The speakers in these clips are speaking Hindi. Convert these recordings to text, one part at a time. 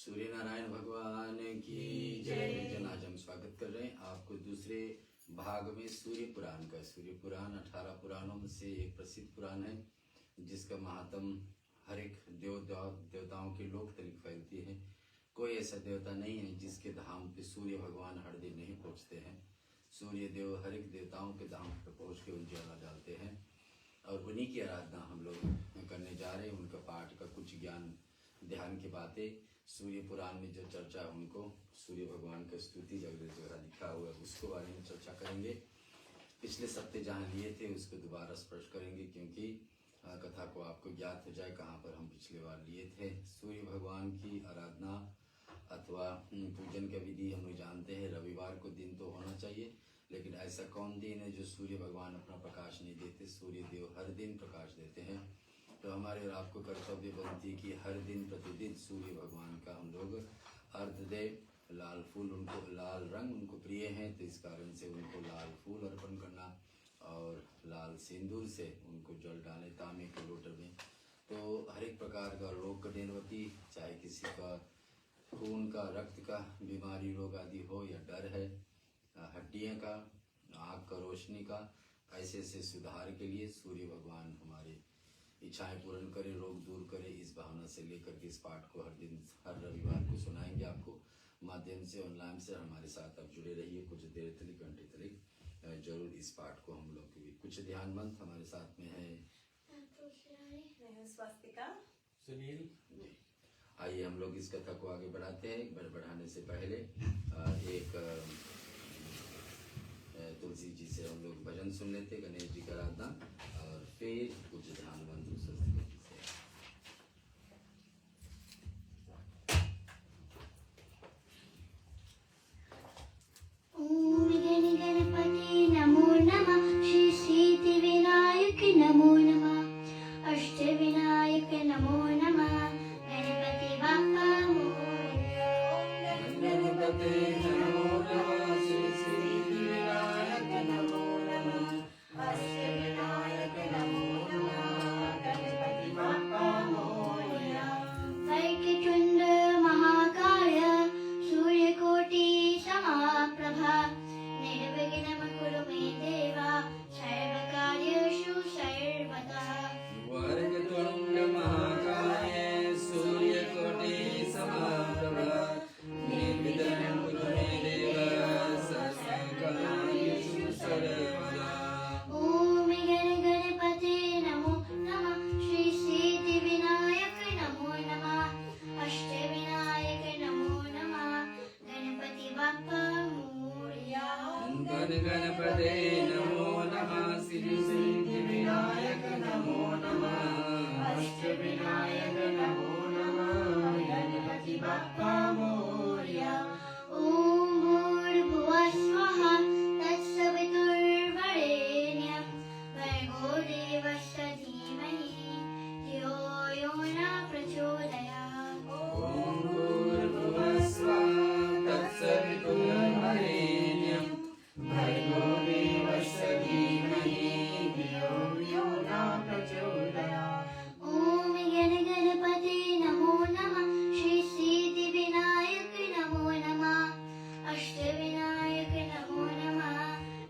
सूर्य नारायण भगवान की जय। जन आज हम स्वागत कर रहे हैं आपको दूसरे भाग में सूर्य पुराण का। सूर्य पुराण 18 पुराणों में से एक प्रसिद्ध पुराण है, जिसका महात्म हर एक देवताओं के लोक तक फैलती है। कोई ऐसा देवता नहीं है जिसके धाम पे सूर्य भगवान हर दिन नहीं पहुँचते हैं। सूर्य देव हर एक देवताओं के धाम पर पहुँच के उजाला डालते हैं और उन्हीं की आराधना हम लोग करने जा रहे हैं। उनका पाठ का कुछ ज्ञान ध्यान की बातें सूर्य पुराण में जो चर्चा उनको सूर्य भगवान का स्तुति जगह लिखा हुआ है उसको बारे में चर्चा करेंगे। पिछले सप्ताह जहाँ लिए थे उसको दोबारा स्पर्श करेंगे, क्योंकि कथा को आपको ज्ञात हो जाए कहाँ पर हम पिछले बार लिए थे। सूर्य भगवान की आराधना अथवा पूजन का विधि हम लोग जानते हैं। रविवार को दिन तो होना चाहिए, लेकिन ऐसा कौन दिन है जो सूर्य भगवान अपना प्रकाश नहीं देते। सूर्य देव हर दिन प्रकाश देते हैं, तो हमारे और आपको कर्तव्य बनती कि हर दिन प्रतिदिन सूर्य भगवान का हम लोग अर्घ दें। लाल फूल, उनको लाल रंग उनको प्रिय है, तो इस कारण से उनको लाल फूल अर्पण करना और लाल सिंदूर से उनको जल डालें तांबे के लोटे में। तो हर एक प्रकार का रोग कठिनवती, चाहे किसी का खून का रक्त का बीमारी रोग आदि हो या डर है हड्डियों का, आँख का रोशनी का, ऐसे ऐसे सुधार के लिए सूर्य भगवान हमारे इच्छाएं पूर्ण करे, रोग दूर करे। इस भावना से लेकर के इस पाठ को हर दिन हर रविवार को सुनाएंगे आपको माध्यम से, ऑनलाइन से। हमारे साथ आप जुड़े रहिए कुछ देर तक, घंटे तक जरूर इस पाठ को हम लोग भी। कुछ ध्यान मंत हमारे साथ में है स्वास्तिका, सुनील। आइए हम लोग इस कथा को आगे बढ़ाते हैं। बढ़ाने से पहले एक तुलसी जी से हम लोग भजन सुन लेते, गणेश जी का आराधना, और फिर कुछ ध्यान बंधु स्वस्तिक जी से। ओम गण गणपति नमो नमः, श्री सिद्धि विनायक नमो नमः, अष्ट विनायक नमो नमः, गणपति बाप्पा मोरया। गणपते नमो नमः, श्री सिद्धि विनायक नमो नमः, अष्टविनायक नमो नमः, गणपति बाप्पा मोरया। वक्रतुंड महाकाय सूर्यकोटि समप्रभा, निर्विघ्नं कुरु मे देव सर्वकार्येषु सर्वदा। वक्रतुंड महाकाय सूर्यकोटि समप्रभा, निर्विघ्नं कुरु मे देव सर्वकार्येषु सर्वदा। ओम गण गणपते नमो नमः, श्री सिद्धि विनायक नमो नमः, अष्ट विनायक नमो नमः, गणपति बाप्पा मोरया। गण गणपते नमो नमः, श्री सिद्धि विनायक नमो नमः, अष्ट विनायक नमो नमः, गणपति बाप्पा मोरया। ओम भूर्भुवः स्वः तत्सवितुर्वरेण्यं, भर्गो देवस्य धीमहि धियो यो न प्रचोदयात्। ॐ भूर्भुवः स्वः तत्सवितुर्वरेण्यं, भर्गो देवस्य धीमहि धियो यो न प्रचोदयात्। ओम गण गणपते नमो नमः, श्री सिद्धि विनायक नमो नमः, अष्ट विनायक नमो नमः,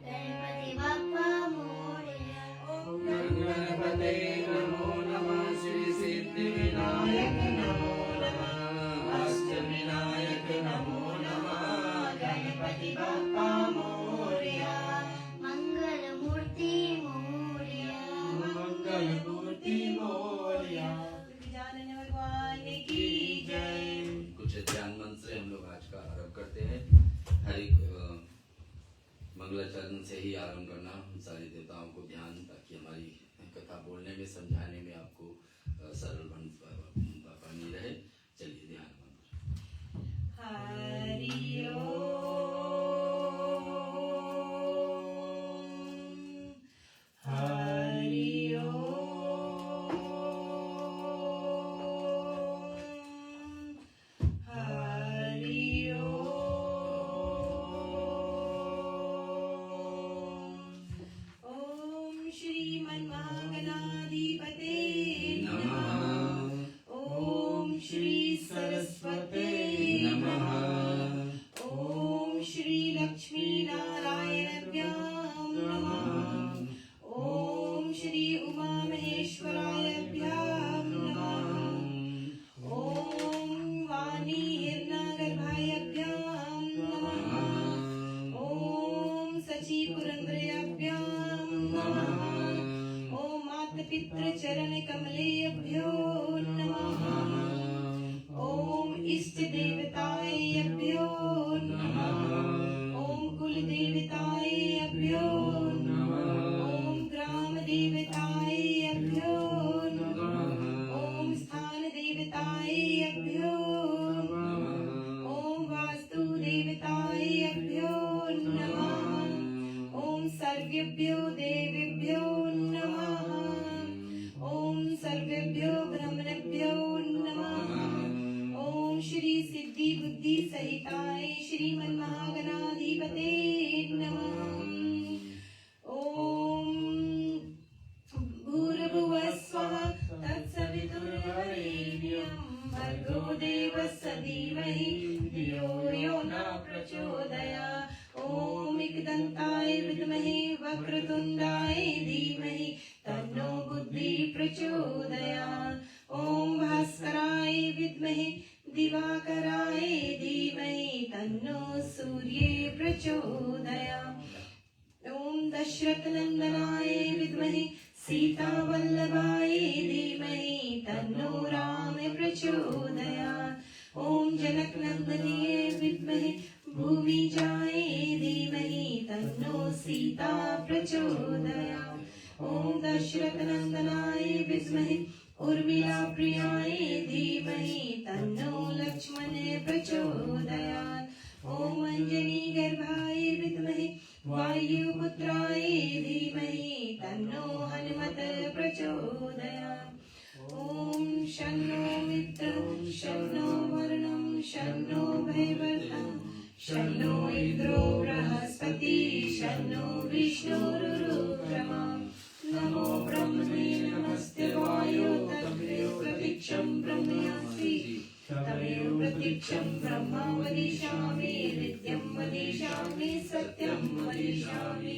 गणपति बाप्पा मोरया। गण गणपते नमो नमः, श्री सिद्धि विनायक नमो नमः, अष्ट विनायक नमो नमः, गणपति बाप्पा मोरया। मंगल मूर्ति मोरया। मंगल मूर्ति मोरया। गजानन भगवान की जय। कुछ ध्यान मंत्र से हम लोग आज का आरंभ करते हैं। हर एक मंगलाचरण से ही आरंभ करना, सारे देवताओं को ध्यान, ताकि हमारी कथा बोलने में समझाने में आपको सरल बनी रहे। चलिए ध्यान मंत्र। हरि ओम, हरि ओम, हरि ओम। ओम श्रीमन्महागणाधिपते नमः। देवतायेभ्यो नमः। ॐ कुलदेवतायेभ्यो नमः। ॐ ग्रामदेवतायेभ्यो नमः। ॐ स्थानदेवतायेभ्यो नमः। ॐ वास्तुदेवतायेभ्यो नमः। ॐ सर्वेभ्यो देवेभ्यो नमः। ॐ सर्वेभ्यो ब्रह्मणेभ्यो नमः। ॐ श्री सिद्धि बुद्धि सहिताय श्रीमन्महागणाधिपते नमः। ॐ भूर्भुवः स्वः तत्सवितुर्वरेण्यं भर्गो देवस्य धीमहि धियो यो न प्रचोदयात्। ॐ एकदन्ताय विद्महे वक्रतुण्डाय धीमहि तन्नो बुद्धिः प्रचोदयात्। ॐ भास्कराय विद्महे दिवाकराय धीमहि तन्नो सूर्ये प्रचोदयात्। ॐ दशरथनन्दनाय विद्महे सीतावल्लभाय धीमहि तन्नो राम प्रचोदयात्। ॐ जनकनन्दनाय विद्महे भूमिजाय धीमहि तन्नो सीता प्रचोदयात्। ॐ दशरथनन्दनाय विद्महे उर्मिलाप्रियाय धीमहि तन्नो लक्ष्मण प्रचोदयात्। ॐ अञ्जनीगर्भाय विद्महे वायुपुत्राय धीमहि तन्नो हनुमत प्रचोदयात्। ॐ शन्नो मित्रः शन्नो वरुणः शन्नो भैरवः शन्नो इन्द्रो बृहस्पतिः शन्नो विष्णुरुरुक्रमः। नमो ब्रह्मणे नमस्ते वायो तमेव प्रतीक्षं ब्रह्मयासि तमेव प्रतीक्षं ब्रह्म वदिष्यामि नित्यं वदिष्यामि सत्यं वदिष्यामि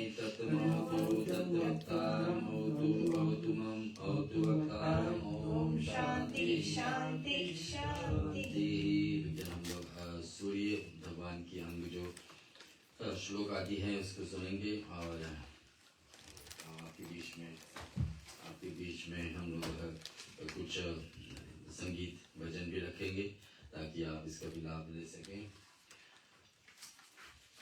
ॐ शांति शांति शांति। हम लोग सूर्य भगवान की अंग जो श्लोक आदि है उसको सुनेंगे और आपके बीच में हम लोग कुछ संगीत भजन भी रखेंगे ताकि आप इसका भी लाभ ले सकें।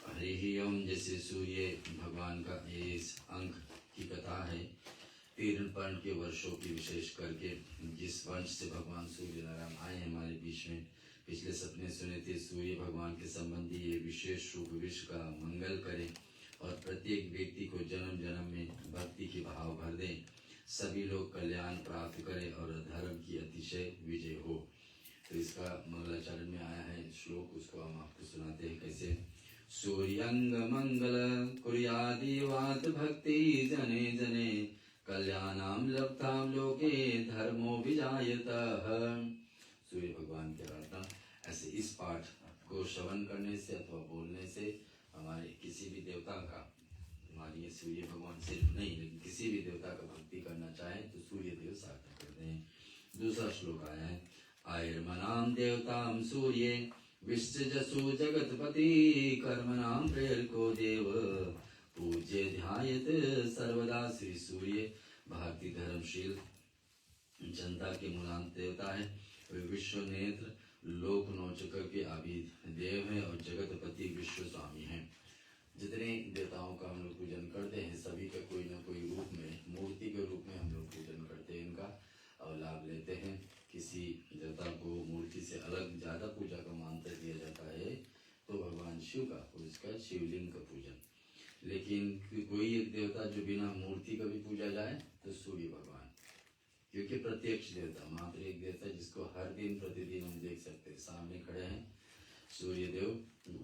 हरि ही ओम। जैसे सूर्य भगवान का इस अंक की कथा है, तीर्ण पर्ण के वर्षों की विशेष करके जिस वंश से भगवान सूर्य नारायण आए हैं हमारे बीच में, पिछले सपने सुने थे सूर्य भगवान के संबंधी ये विशेष रूप विश्व का मंगल करें और प्रत्येक व्यक्ति को जन्म जन्म में भक्ति के भाव भर दें, सभी लोग कल्याण प्राप्त करें और धर्म की अतिशय विजय हो। तो इसका मंगलाचरण में आया है श्लोक, उसको हम आपको सुनाते हैं कैसे। सूर्यंग मंगल कुर्यादिवात भक्ति जने जने कल्याणाम लब्धाम लोके धर्मो विजायतः। सूर्य भगवान की आराधना ऐसे इस पाठ को श्रवण करने से अथवा बोलने से हमारे किसी भी देवता का, हमारी ये सूर्य भगवान सिर्फ नहीं लेकिन किसी भी देवता का भक्ति करना चाहे तो सूर्य देव सार्थक करते हैं। दूसरा श्लोक आया है आयर्मनाम देवताम सूर्ये विश्वजसु जगतपति कर्मणाम प्रेरको देव पूज्य ध्यायत सर्वदा। श्री सूर्य भारतीय धर्मशील जनता के मूलांत देवता है। वे विश्व नेत्र लोकनोचक के आबिद देव है और जगतपति विश्व स्वामी है। जितने देवताओं का हम लोग पूजन करते हैं सभी का कोई ना कोई रूप में, मूर्ति के रूप में हम लोग पूजन करते हैं, इनका और लाभ लेते हैं। किसी देवता को मूर्ति से अलग ज्यादा पूजा का मान्यता दिया जाता है तो भगवान शिव का, उसका शिवलिंग का पूजन। लेकिन कोई एक देवता जो बिना मूर्ति का भी पूजा जाए तो सूर्य भगवान, क्योंकि प्रत्यक्ष देवता, मात्र एक देवता जिसको हर दिन प्रतिदिन हम देख सकते हैं, सामने खड़े हैं सूर्य देव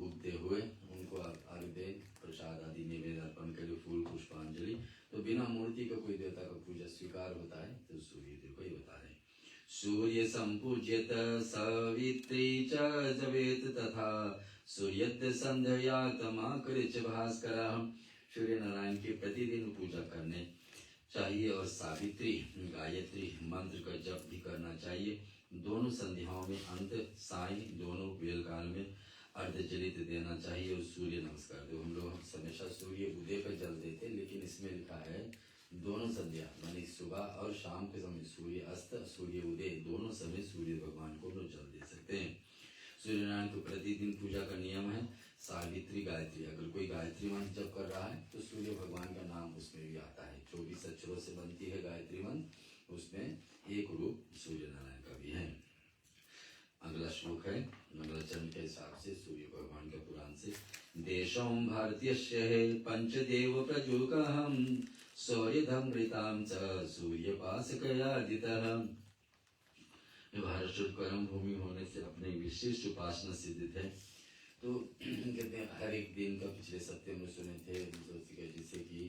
उगते हुए, उनको अर्घ्य दें, प्रसाद आदि नैवेद्य अर्पण के लिए फूल पुष्पांजलि। तो बिना मूर्ति का कोई देवता का पूजा स्वीकार होता है तो सूर्य देव को ही होता है। सूर्य संपूज्यत सवित्री च जवेत तथा सूर्यत संध्या तमाकृच भास्कर। सूर्य नारायण की प्रतिदिन पूजा करने चाहिए और सावित्री गायत्री मंत्र का जप भी करना चाहिए। दोनों संध्याओं में अंत साय दोनों वेल काल में अर्धजलित देना चाहिए और सूर्य नमस्कार दो। हम लोग हमेशा सूर्य उदय पर जल देते, लेकिन इसमें लिखा है दोनों संध्या मानी सुबह और शाम के समय, सूर्य अस्त सूर्य उदय दोनों समय सूर्य भगवान को हम लोग जल दे सकते हैं। सूर्य नारायण को प्रतिदिन पूजा का नियम है सावित्री गायत्री। अगर कोई गायत्री मंत्र जप कर रहा है तो सूर्य भगवान का नाम उसमें भी आता है। 24 अक्षरों से बनती है गायत्री मंत्र, उसमें एक रूप सूर्य नारायण का भी है। अगला श्लोक है मंगलाचरण के हिसाब से सूर्य भगवान के पुराण से। देशों भारतीयस्य पंचदेव प्रजुकहम सौर्यधमृतां च सूर्यपासकयादितः। भारत शुद्ध कर्म भूमि होने से अपने विशिष्ट उपासना सिद्ध है। तो कहते हैं हर एक दिन का पिछले सप्ताह में सुने थे जिससे कि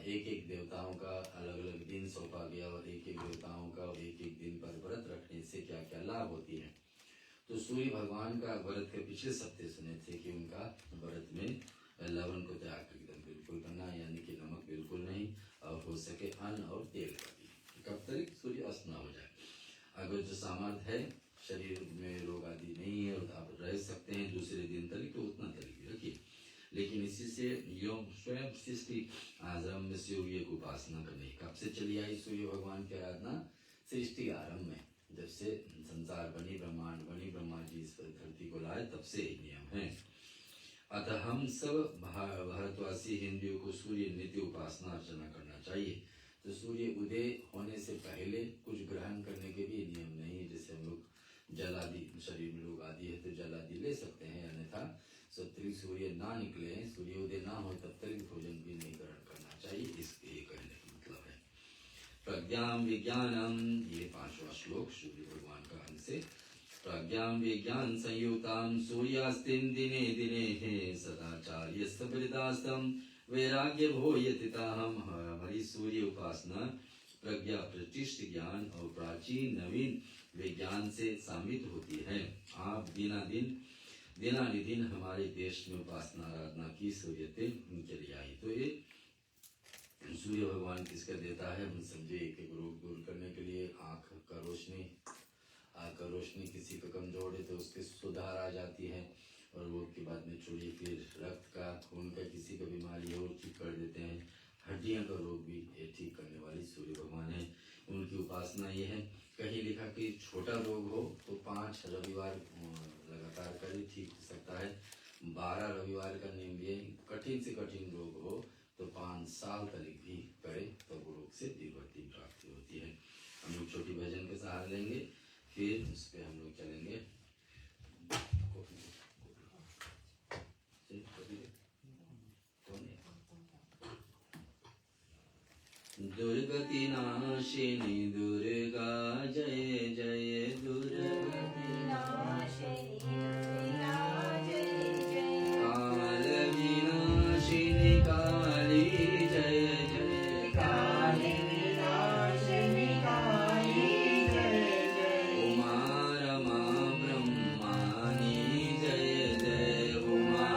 एक एक देवताओं का अलग अलग दिन सौंपा गया और एक एक देवताओं का एक एक दिन पर व्रत रखने से क्या क्या लाभ होती है। तो सूर्य भगवान का व्रत के पिछले सप्ताह सुने थे कि उनका व्रत में लवण को त्याग एकदम बिल्कुल करना, यानी कि नमक बिल्कुल नहीं, और हो सके अन्न और तेल का भी, कब तक सूर्य अस्त न हो जाए। अगर जो सामर्थ्य है, शरीर में रोग आदि नहीं है और आप रह सकते हैं दूसरे दिन तक, तो उतना तक भी रखिए। लेकिन इसी से योग स्वयं सृष्टि आश्रम में सूर्य की उपासना करनी कब से चली आई सूर्य भगवान की आराधना? सृष्टि आरंभ में, जब से संसार बनी, ब्रह्मांड बनी, ब्रह्मा जी इस धरती को लाए, तब से ही नियम है। अतः हम सब भारतवासी हिंदुओं को सूर्य नित्य उपासना अर्चना करना चाहिए। तो सूर्य उदय होने से पहले कुछ ग्रहण करने के भी नियम नहीं है। जैसे हम लोग जल आदि, शरीर में रोग आदि है तो जल आदि ले सकते हैं, अन्यथा जब तक सूर्य ना निकले, सूर्योदय ना हो, तब तक भोजन भी नहीं ग्रहण करना चाहिए। इसके कहने का मतलब है प्रज्ञाम विज्ञानम, ये 5वां श्लोक सूर्य भगवान का अंश से। प्रज्ञाम विज्ञान संयुताम सूर्यास्तिम दिने दिने हे सदाचार्य सबृदास्तम वैराग्य भोयतिताहम। हमारी सूर्य उपासना प्रज्ञा, प्रतिष्ठ ज्ञान और प्राचीन नवीन विज्ञान से सामित होती है। आप दिनानिदिन हमारे देश में उपासना आराधना की सूर्यते चली आई। तो ये सूर्य भगवान किसका देता है? हम समझे एक एक रोग दूर करने के लिए आँख का रोशनी किसी का कमजोर है तो उसके सुधार आ जाती है, और रोग के बाद में चूड़ी, फिर रक्त का, खून का किसी का बीमारी हो ठीक कर देते हैं। हड्डियां का रोग भी ये ठीक करने वाली सूर्य भगवान है। उनकी उपासना ये है, कहीं लिखा कि छोटा रोग हो तो 5 रविवार लगातार करे, ठीक हो सकता है। 12 रविवार का नियम भी है। कठिन से कठिन रोग हो तो 5 साल तक भी करे तो रोग से दीर्घती प्राप्ति होती है। हम लोग छोटी भजन के सहारा लेंगे, फिर उस पर हम लोग चलेंगे। दुर्गति नाशिनी दुर्गा जय जय, दुर्गति नाशिनी दुर्गा जय जय, काल विनाशिनी काली जय जय, काल विनाशिनी काली जय जय, उमा रमा ब्रह्मानी जय जय, उमा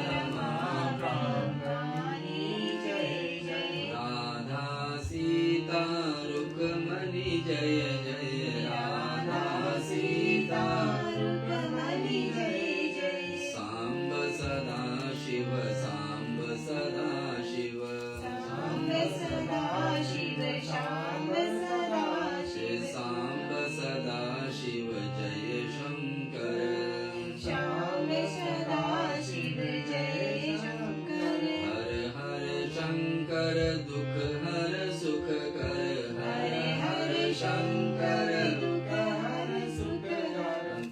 रमा ब्रह्मानी जय जय, राधा सीता रुक्मणी जय जय, राधा सीता रुक्मणी जय जय, सांब सदा शिव, सांब सदा शिव, सांब सदा शिव, सांब सदा शिव, सांब सदा शिव जय शंकर, सांब सदा शिव जय शंकर, हर हर शंकर दुख हर सुख कर, हर हर शंकर दुख हर सुख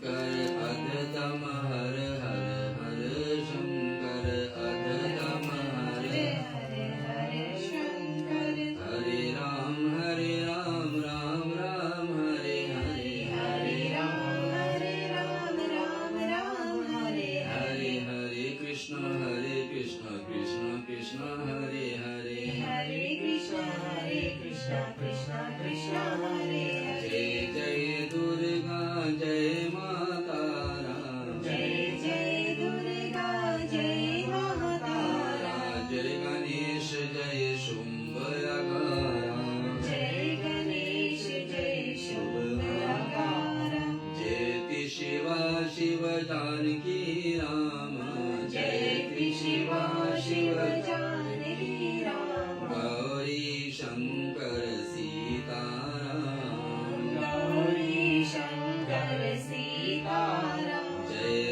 कर, अधतम हर हर हर शंकर, अधतम हर हर शंकर, हरे राम राम राम हरे हरे, हरे राम राम राम हरे हरे, हरे कृष्ण कृष्ण कृष्ण हरे हरे, हरे कृष्ण कृष्ण कृष्ण हरे हरे, जय जय दुर्गा जय माता राम, जय जय दुर्गा जय माता राम, जय गणेश जय शुंभ आकारा, जय गणेश जय शुंभ आकारा, जयति शिवा शिव जानकी राम, जयति शिवा शिव जानकी राम, गौरी शंकर सीताराम, गौरी शंकर सीताराम, जय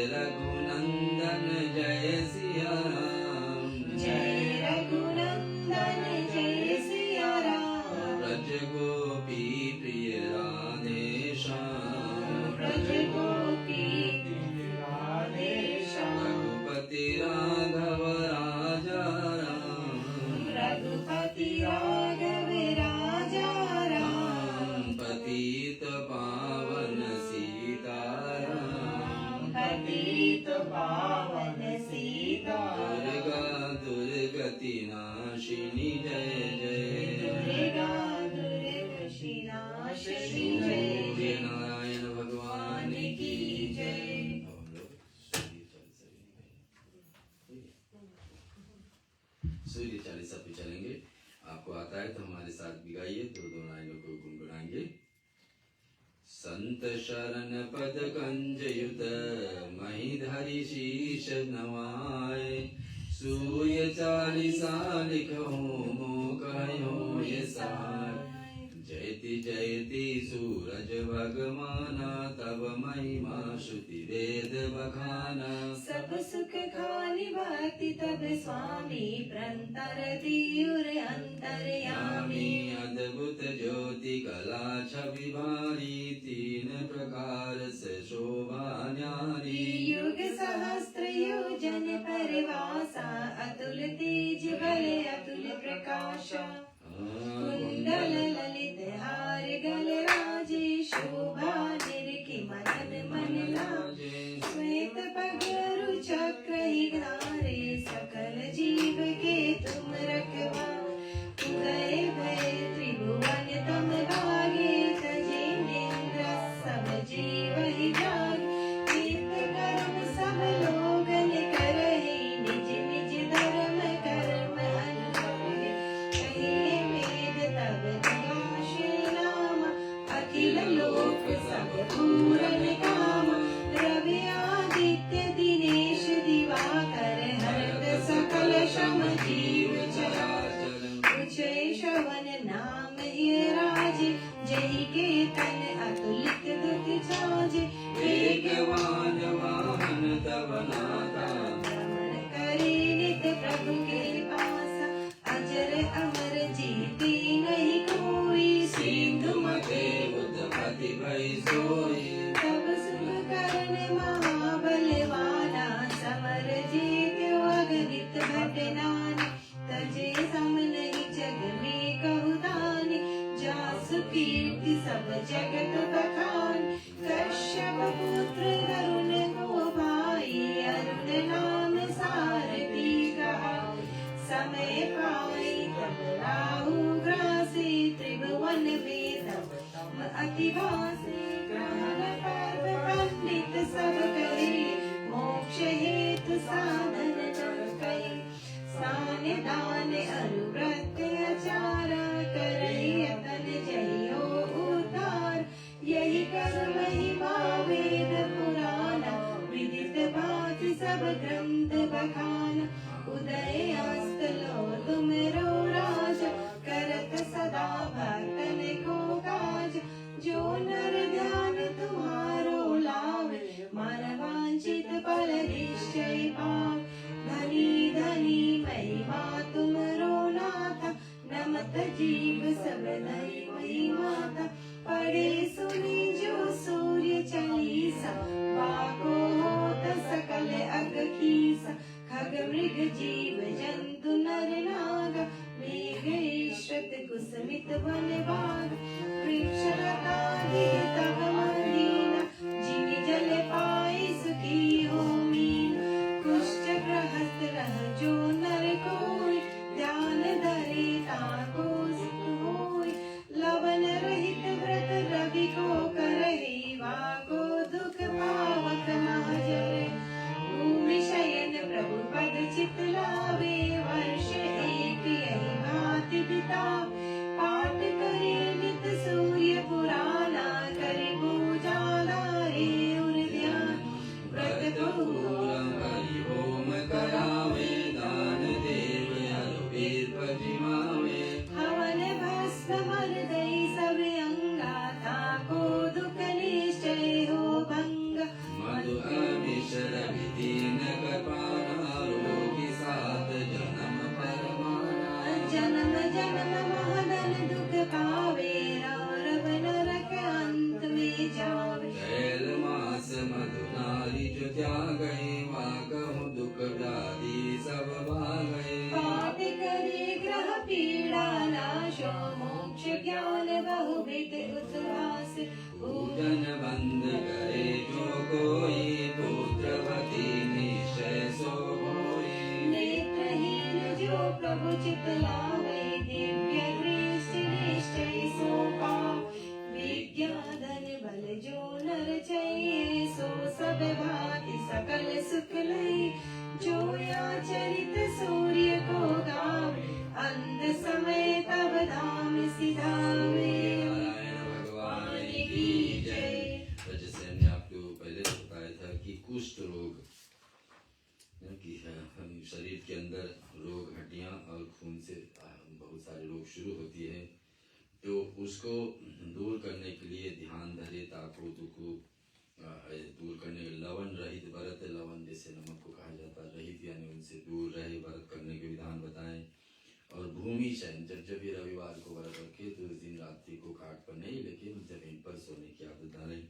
पावन सीता। दुर्गा दुर्गति नाशिनी जय जय। दुर्गा दुर्गति नाशिनी जय जय। नारायण भगवान की जय। सूर्य चालीसा पे चलेंगे। आपको आता है तो हमारे साथ भी गाइए, दो दो लाइनों को गुनगुनाएंगे। संत शरण पद कंजयुत महीधरि शीश नवाए। सूर्य चालीसा लिखो मो कहो ये साय। जयति जयति सूरज भगवाना तब महिमा श्रुति वेद बखाना। सब सुख खानि भक्ति तब स्वामी प्रंतर दियुर अंतर्यामी। अद्भुत ज्योति कला छवि भारी। तीन प्रकार से शोभा न्यारी। युग सहस्त्र योजन परिवासा। अतुल तेज बल अतुल प्रकाशा। कुंडल ललित हार गल राजे। शोभा निरखि मदन मन लाजे। श्वेत पगरु चक्र ही घारे। सकल जीव के तुम रखवारे। उदय भय त्रिभुवन तुम भागे। तजे निंद्र सब जीव ही जागे। नित कर्म सब लोगन करहि। निज निज धर्म कर्म अनुभागे। कहिए वेद तब प्रकाशे नाम। अखिल लोक सब पूरन काम। रवि आदित्य दिनेश दिवाकर। हरत सकल श्रम जीव चराचर। उचे श्रवण नाम ही राजे। जय के तन अतुलित दुख छाजे। वेगवान वाहन तव नाथा। भ्रमण करे नित प्रभु के पासा। अजर अमर जीती नहीं कोई। सिंधु मते बुद्धपति भई सोई। तब सुख करन महाबलवाना। समर जीत अगणित भटनानी। तजे सम नहीं जग में कहु दानी। जासु कीर्ति सब जगत बखानी। कश्यप पुत्र अरुण को भाई। अरुण नाम सारथी कहाई। समय पाई तब राहु ग्रासे। त्रिभुवन वेदम अति भासे। ज्ञान पर्व पंडित सब कहे। मोक्ष हेतु साधन जग कहे। स्नान दान अनुव्रत आचार। करहि यतन जइयो उद्धार। यही कर महिमा वेद पुराना। विदित भांति सब ग्रंथ बखाना। उदय अस्त लो तुमरो राजा। करत सदा भक्तन को काज। जो नर ध्यान तुम्हारो लावे। मन वांछित फल निश्चय पावे। धनी धनी महिमा तुमरो नाथा। नमत जीव सब धनी महिमाता। पढ़े सुनी जो सूर्य चालीसा। बाको होत सकल अग कीसा। खग मृग जीव जंतु नर नाग। मेघ ईश्वत कुसमित वन बाग। वृक्ष लतादि तब मदीना। जिमि जल पाई सुखी हो मीना। कुष्ठ ग्रहस्थ रह जो नर कोई। ध्यान धरे ताको सुख होई। लवन रहित व्रत रवि को करहि। वाको दुख पावक महाजर। भूमि शयन प्रभु पद चित लावे। वर्ष एक यही भांति बितावे। पाठ करे नित सूर्य पुराना। करे पूजा लाए उर ध्यान। व्रत पूरा करि होम करावे। दान देव हरु वीर भजिमावे। हवन भस्म मर दई सब अंगा। ताको दुख निश्चय हो भंग। मधु अमिश्र विदीन कृपाना। रोगी साथ जन्म परमाना। जन्म जन्म महदन दुख पावे। रौरव नरक अंत में जावे। कैल मास मधु नारी जो त्यागई। वागहु दुख व्याधि सब भागई। पाठ करे ग्रह पीड़ा नाशो। मोक्ष ज्ञान बहुविध उद्वास। पूजन बंद करे जो कोई। पुत्रवती चाहिए सो सब भांति सकल सुख लई। जो आचरित सूर्य को गावे अंध समय तब धाम सिधावे। नारायण भगवान की जय। तो जैसे हमने आपको पहले बताया था कि कुष्ठ रोग कि हम शरीर के अंदर रोग हड्डियां और खून से बहुत सारे रोग शुरू होती है, तो उसको दूर करने के लिए ध्यान धरे ताको तुको दूर करने लवण रहित व्रत, लवण जैसे नमक को कहा जाता है, रहित यानी उनसे दूर रहे व्रत करने के विधान बताएं। और भूमि शयन, जब भी रविवार को व्रत रखे तो उस दिन रात्रि को खाट पर नहीं लेकिन जमीन पर सोने की आदत डालें।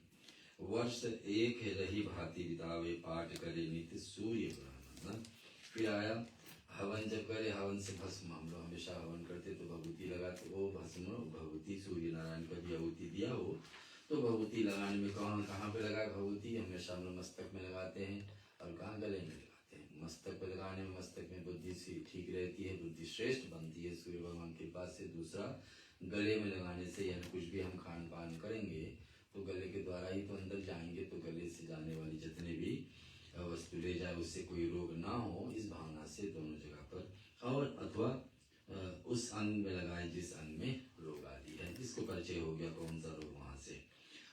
वर्ष एक रही भांति बितावे पाठ करे नित्य सूर्य पुराण। फिर आया हवन, जब करे हवन से भस्म, हम लोग हमेशा हवन करते तो भभूति लगाते, वो भस्म भभूति सूर्य नारायण का भी आहुति दिया हो तो भभूति लगाने में कहाँ पे लगाए भभूति, हमेशा हम लोग मस्तक में लगाते हैं और कहाँ गले में लगाते हैं। मस्तक पे लगाने में मस्तक में बुद्धि सी ठीक रहती है, बुद्धि श्रेष्ठ बनती है सूर्य भगवान के पास से। दूसरा गले में लगाने से यानी कुछ भी हम खान पान करेंगे तो गले के द्वारा ही तो अंदर जाएंगे, तो गले से जाने वाली जितने भी वस्तु ले जाए उससे कोई रोग ना हो, इस भावना से दोनों जगह पर। और अथवा उस अंग में लगाए जिस अंग में रोग आदि है, जिसको परिचय हो गया कौन सा रोग वहां से।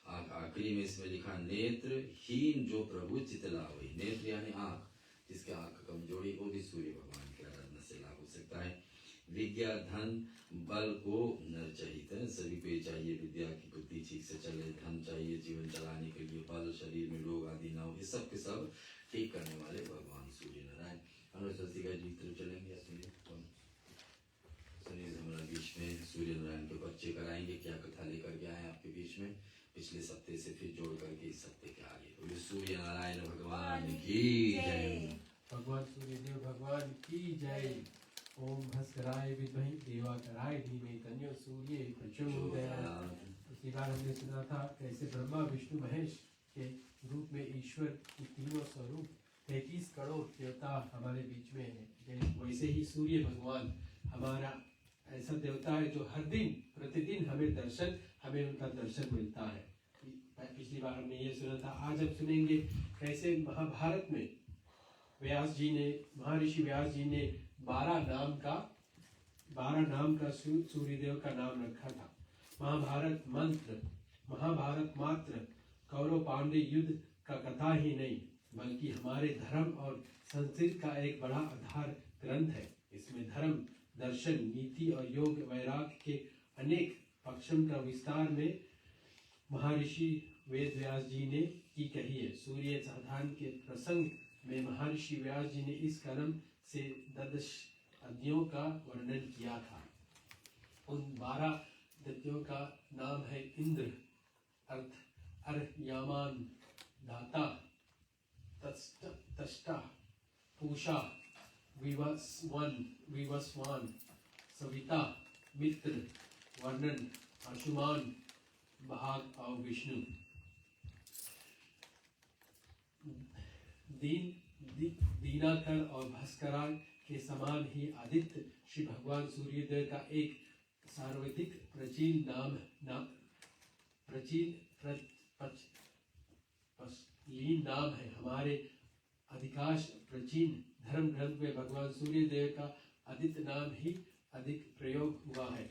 आखिरी में इसमें लिखा नेत्र हीन जो प्रभु चितलावे, नेत्र यानी आंख, जिसके आंख कमजोरी वो भी सूर्य भगवान की आराधना से लाभ हो सकता है। विद्या धन बल को नर चाहिए, सभी को चाहिए विद्या की बुद्धि ठीक से चले, धन चाहिए जीवन चलाने के लिए, बल शरीर में रोग आदि ना हो, ये सब के सब ठीक करने वाले भगवान सूर्य नारायण। अनुस्वस्ति का जी तरफ चलेंगे, सुनिए हमारा बीच में सूर्य नारायण के बच्चे कराएंगे, क्या कथा लेकर के आए आपके बीच में पिछले सप्ते से फिर जोड़ करके इस सप्ते के आगे। तो सूर्य नारायण भगवान की जय। भगवान सूर्यदेव भगवान की जय। ओम भास्कराय विद्महे दिवाकराय धीमहि तन्नो सूर्य प्रचोदयात्। पिछली बार हमने सुना था कैसे ब्रह्मा विष्णु महेश के रूप में ईश्वर की तीनों स्वरूप 33 करोड़ देवता हमारे बीच में है। वैसे ही सूर्य भगवान हमारा ऐसा देवता है जो हर दिन प्रतिदिन हमें उनका दर्शन मिलता है। पिछली बार हमने ये सुना था, आज हम सुनेंगे कैसे महाभारत में महर्षि व्यास जी ने 12 नाम का सूर्यदेव का नाम रखा था। महाभारत मात्र कौरव पांडे युद्ध का कथा ही नहीं बल्कि हमारे धर्म और संस्कृति का एक बड़ा आधार ग्रंथ है। इसमें धर्म, दर्शन, नीति और योग वैराग्य के अनेक पक्षों का विस्तार में महर्षि वेद व्यास जी ने की कही है। सूर्य साधन के प्रसंग में महर्षि व्यास जी ने इस कर्म से 10 अध्यायों का वर्णन किया था। उन 12 अध्यायों का नाम है इंद्र, अर्यमान, दाता, तष्टा, पूषा, विवस्वान, सविता, मित्र, वर्णन, अंशुमान, भाग और विष्णु। दीनाकर और भास्करा के समान ही आदित्य श्री भगवान सूर्यदेव का एक सार्वत्रिक प्राचीन नाम है। हमारे अधिकांश प्राचीन धर्म ग्रंथ में भगवान सूर्यदेव का आदित्य नाम ही अधिक प्रयोग हुआ है।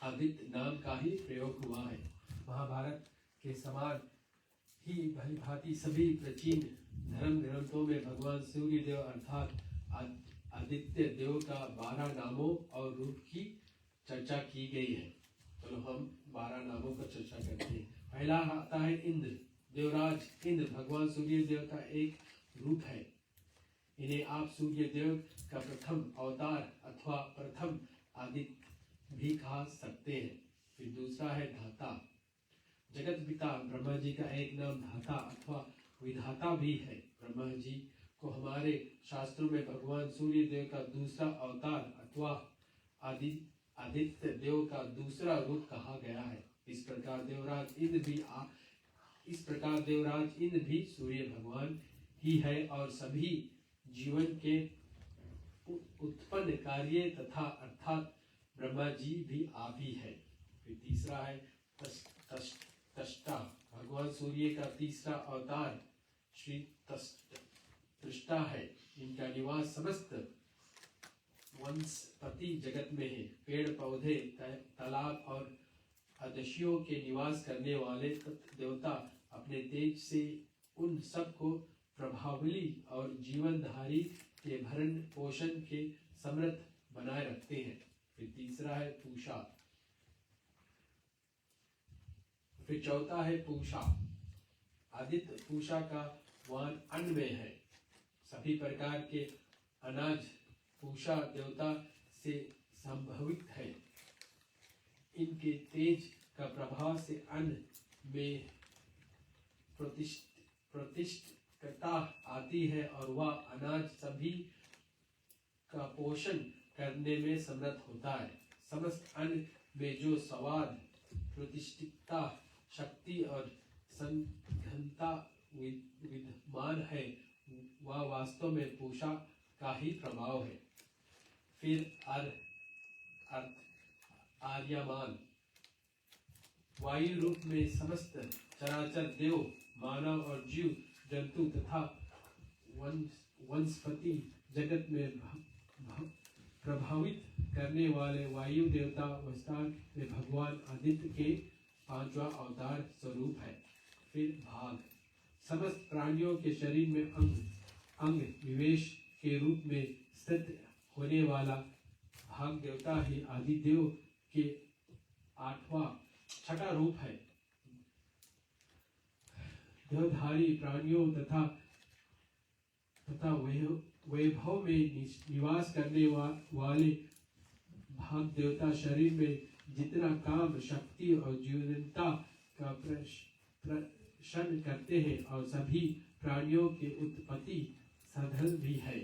आदित्य नाम का ही प्रयोग हुआ है। महाभारत के समान ही भली भांति सभी प्राचीन धर्म ग्रंथों में भगवान सूर्यदेव अर्थात आदित्य देव का 12 नामों और रूप की चर्चा की गई है। चलो हम 12 नामों पर चर्चा करते हैं। पहला आता है इंद्र, देवराज इंद्र भगवान सूर्यदेव का एक रूप है। इन्हें आप सूर्यदेव का प्रथम अवतार अथवा प्रथम आदित्य भी कहा सकते हैं। फिर दूसरा है धाता, जगत पिता ब्रह्मा जी का एक नाम धाता अथवा विधाता भी है। ब्रह्मा जी को हमारे शास्त्रों में भगवान सूर्य देव का दूसरा अवतार अथवा आदित्य देव का दूसरा रूप कहा गया है। इस प्रकार देवराज इंद्र भी सूर्य भगवान ही है और सभी जीवन के उत्पन्न कार्य तथा अर्थात ब्रह्मा जी भी आप ही है। फिर तीसरा है तष्टा भगवान सूर्य का तीसरा अवतार श्री तृष्टा है। इनका निवास समस्त वनस्पति जगत में है। पेड़ पौधे, तालाब और अदस्यों के निवास करने वाले देवता अपने तेज से उन सब को प्रभावली और जीवनधारी के भरण पोषण के समर्थ बनाए रखते हैं। फिर तीसरा है पूषा। फिर चौथा है पूषा। आदित्य पूषा का वाहन अन्न में है। सभी प्रकार के अनाज पूषा देवता से संभवित है। इनके तेज का प्रभाव से अन्न में प्रतिष्ठता आती है और वह अनाज सभी का पोषण करने में समर्थ होता है। समस्त अन्न में जो स्वाद, प्रतिष्ठिता, शक्ति और संघनता विद्यमान है वह वास्तव में पूषा का ही प्रभाव है। फिर आर्यमान। वायु रूप में समस्त चराचर देव, मानव और जीव जंतु तथा वनस्पति जगत में प्रभावित करने वाले वायु देवता अवस्था में भगवान आदित्य के पांचवा अवतार स्वरूप है। फिर भाग। समस्त प्राणियों के शरीर में अंग विवेश के रूप में स्थित होने वाला भाग देवता ही आदिदेव के छठा रूप है। देवधारी प्राणियों तथा वैभव में निवास करने वाले भाग देवता शरीर में जितना काम, शक्ति और जीवनता का प्रदर्शन करते हैं और सभी प्राणियों के उत्पत्ति साधन भी है।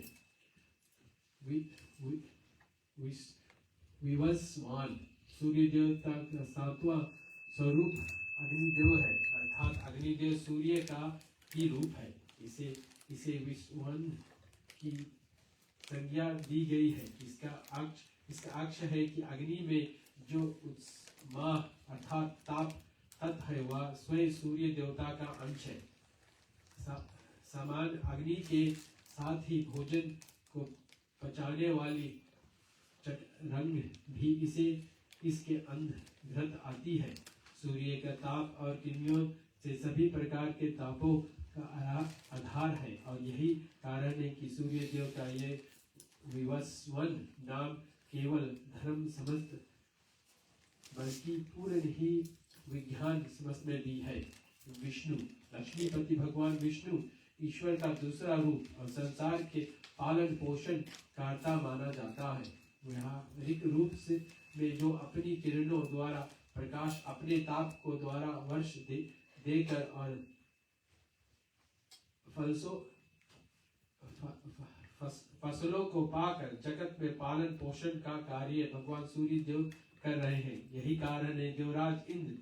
विवस्वान। सूर्य देवता का सातवां स्वरूप अग्निदेव है, अर्थात अग्निदेव सूर्य का ही रूप है। इसे विश्वान की संज्ञा दी गई है। इसका अक्ष है कि अग्नि में जो उत्साह अर्थात ताप तत्व है वह स्वयं सूर्य देवता का अंश है। समान अग्नि के साथ ही भोजन को पचाने वाली रंग भी इसके अंतर्गत आती है। सूर्य का ताप और किरणों से सभी प्रकार के तापों का आधार है और यही कारण है कि सूर्य देव का ये विवस्वन नाम केवल धर्म समस्त बल्कि पूर्ण ही विज्ञान समझ में भी है। विष्णु। लक्ष्मीपति भगवान विष्णु ईश्वर का दूसरा रूप और संसार के पालन पोषण करता माना जाता है। व्यावहारिक रूप से में जो अपनी किरणों द्वारा प्रकाश, अपने ताप को द्वारा वर्ष देकर और फसलों को पाकर जगत में पालन पोषण का कार्य भगवान सूर्य देव कर रहे हैं। यही कारण है देवराज इंद्र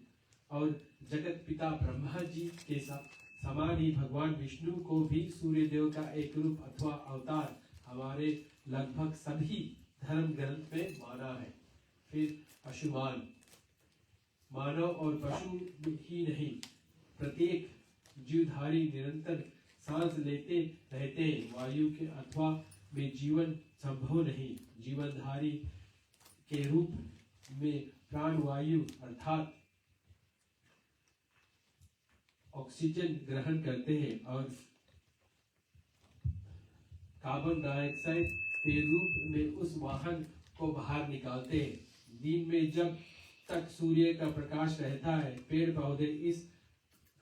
और जगत पिता ब्रह्मा जी के समान ही भगवान विष्णु को भी सूर्य देव का एक रूप अथवा अवतार हमारे लगभग सभी धर्म ग्रंथ में माना है। फिर पशुमान। मानव और पशु ही नहीं, प्रत्येक जीवधारी निरंतर सांस लेते रहते हैं। वायु के अथवा में जीवन संभव नहीं। जीवनधारी के रूप में प्राण वायु अर्थात ऑक्सीजन ग्रहण करते हैं और कार्बन डाइऑक्साइड के रूप में उस वाहन को बाहर निकालते हैं। दिन में जब तक सूर्य का प्रकाश रहता है, पेड़ पौधे इस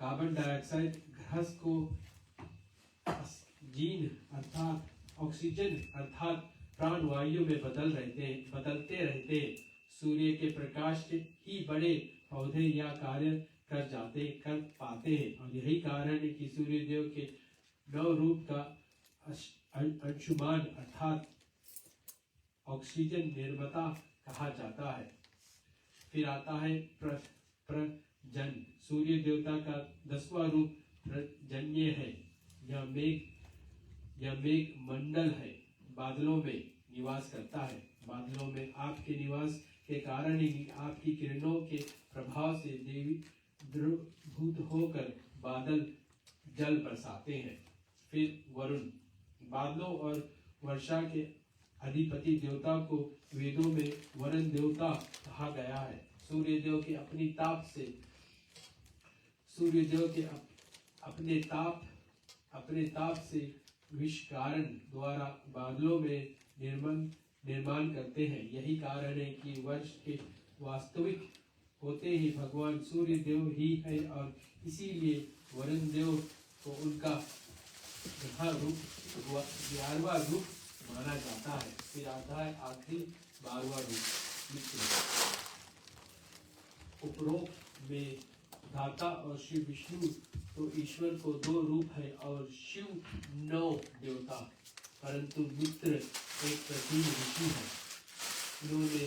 कार्बन डाइऑक्साइड गैस को जीन अर्थात ऑक्सीजन अर्थात प्राण वायु में बदलते रहते हैं। सूर्य के प्रकाश से ही बड़े पौधे या कार्य कर पाते हैं और यही कारण है कि सूर्य देव के 9 रूप का अंशुमान अर्थात ऑक्सीजन निर्माता कहा जाता है। फिर आता है प्रजन। सूर्य देवता का 10वां रूप प्रजन्य है। यह मेघ मंडल है, बादलों में निवास करता है। बादलों में आपके निवास के कारण ही आपकी किरणों के प्रभाव से द्रवभूत होकर बादल जल बरसाते हैं। फिर वरुण, बादलों और वर्षा के अधिपति देवता को वेदों में वरुण देवता कहा गया है। सूर्यदेव के अपनी ताप से सूर्यदेव के अपने ताप से विष कारण द्वारा बादलों में निर्माण करते हैं। यही कारण है कि वर्ष के वास्तविक होते ही भगवान सूर्य देव ही है और इसीलिए वरुण देव को उनका 11वां रूप माना जाता है। फिर आता है आखिरी 12वां रूप मित्र। उपरोक्त में दाता और श्री विष्णु तो ईश्वर को 2 रूप है और शिव 9 देवता, परंतु मित्र एक प्राचीन ऋषि है। इन्होंने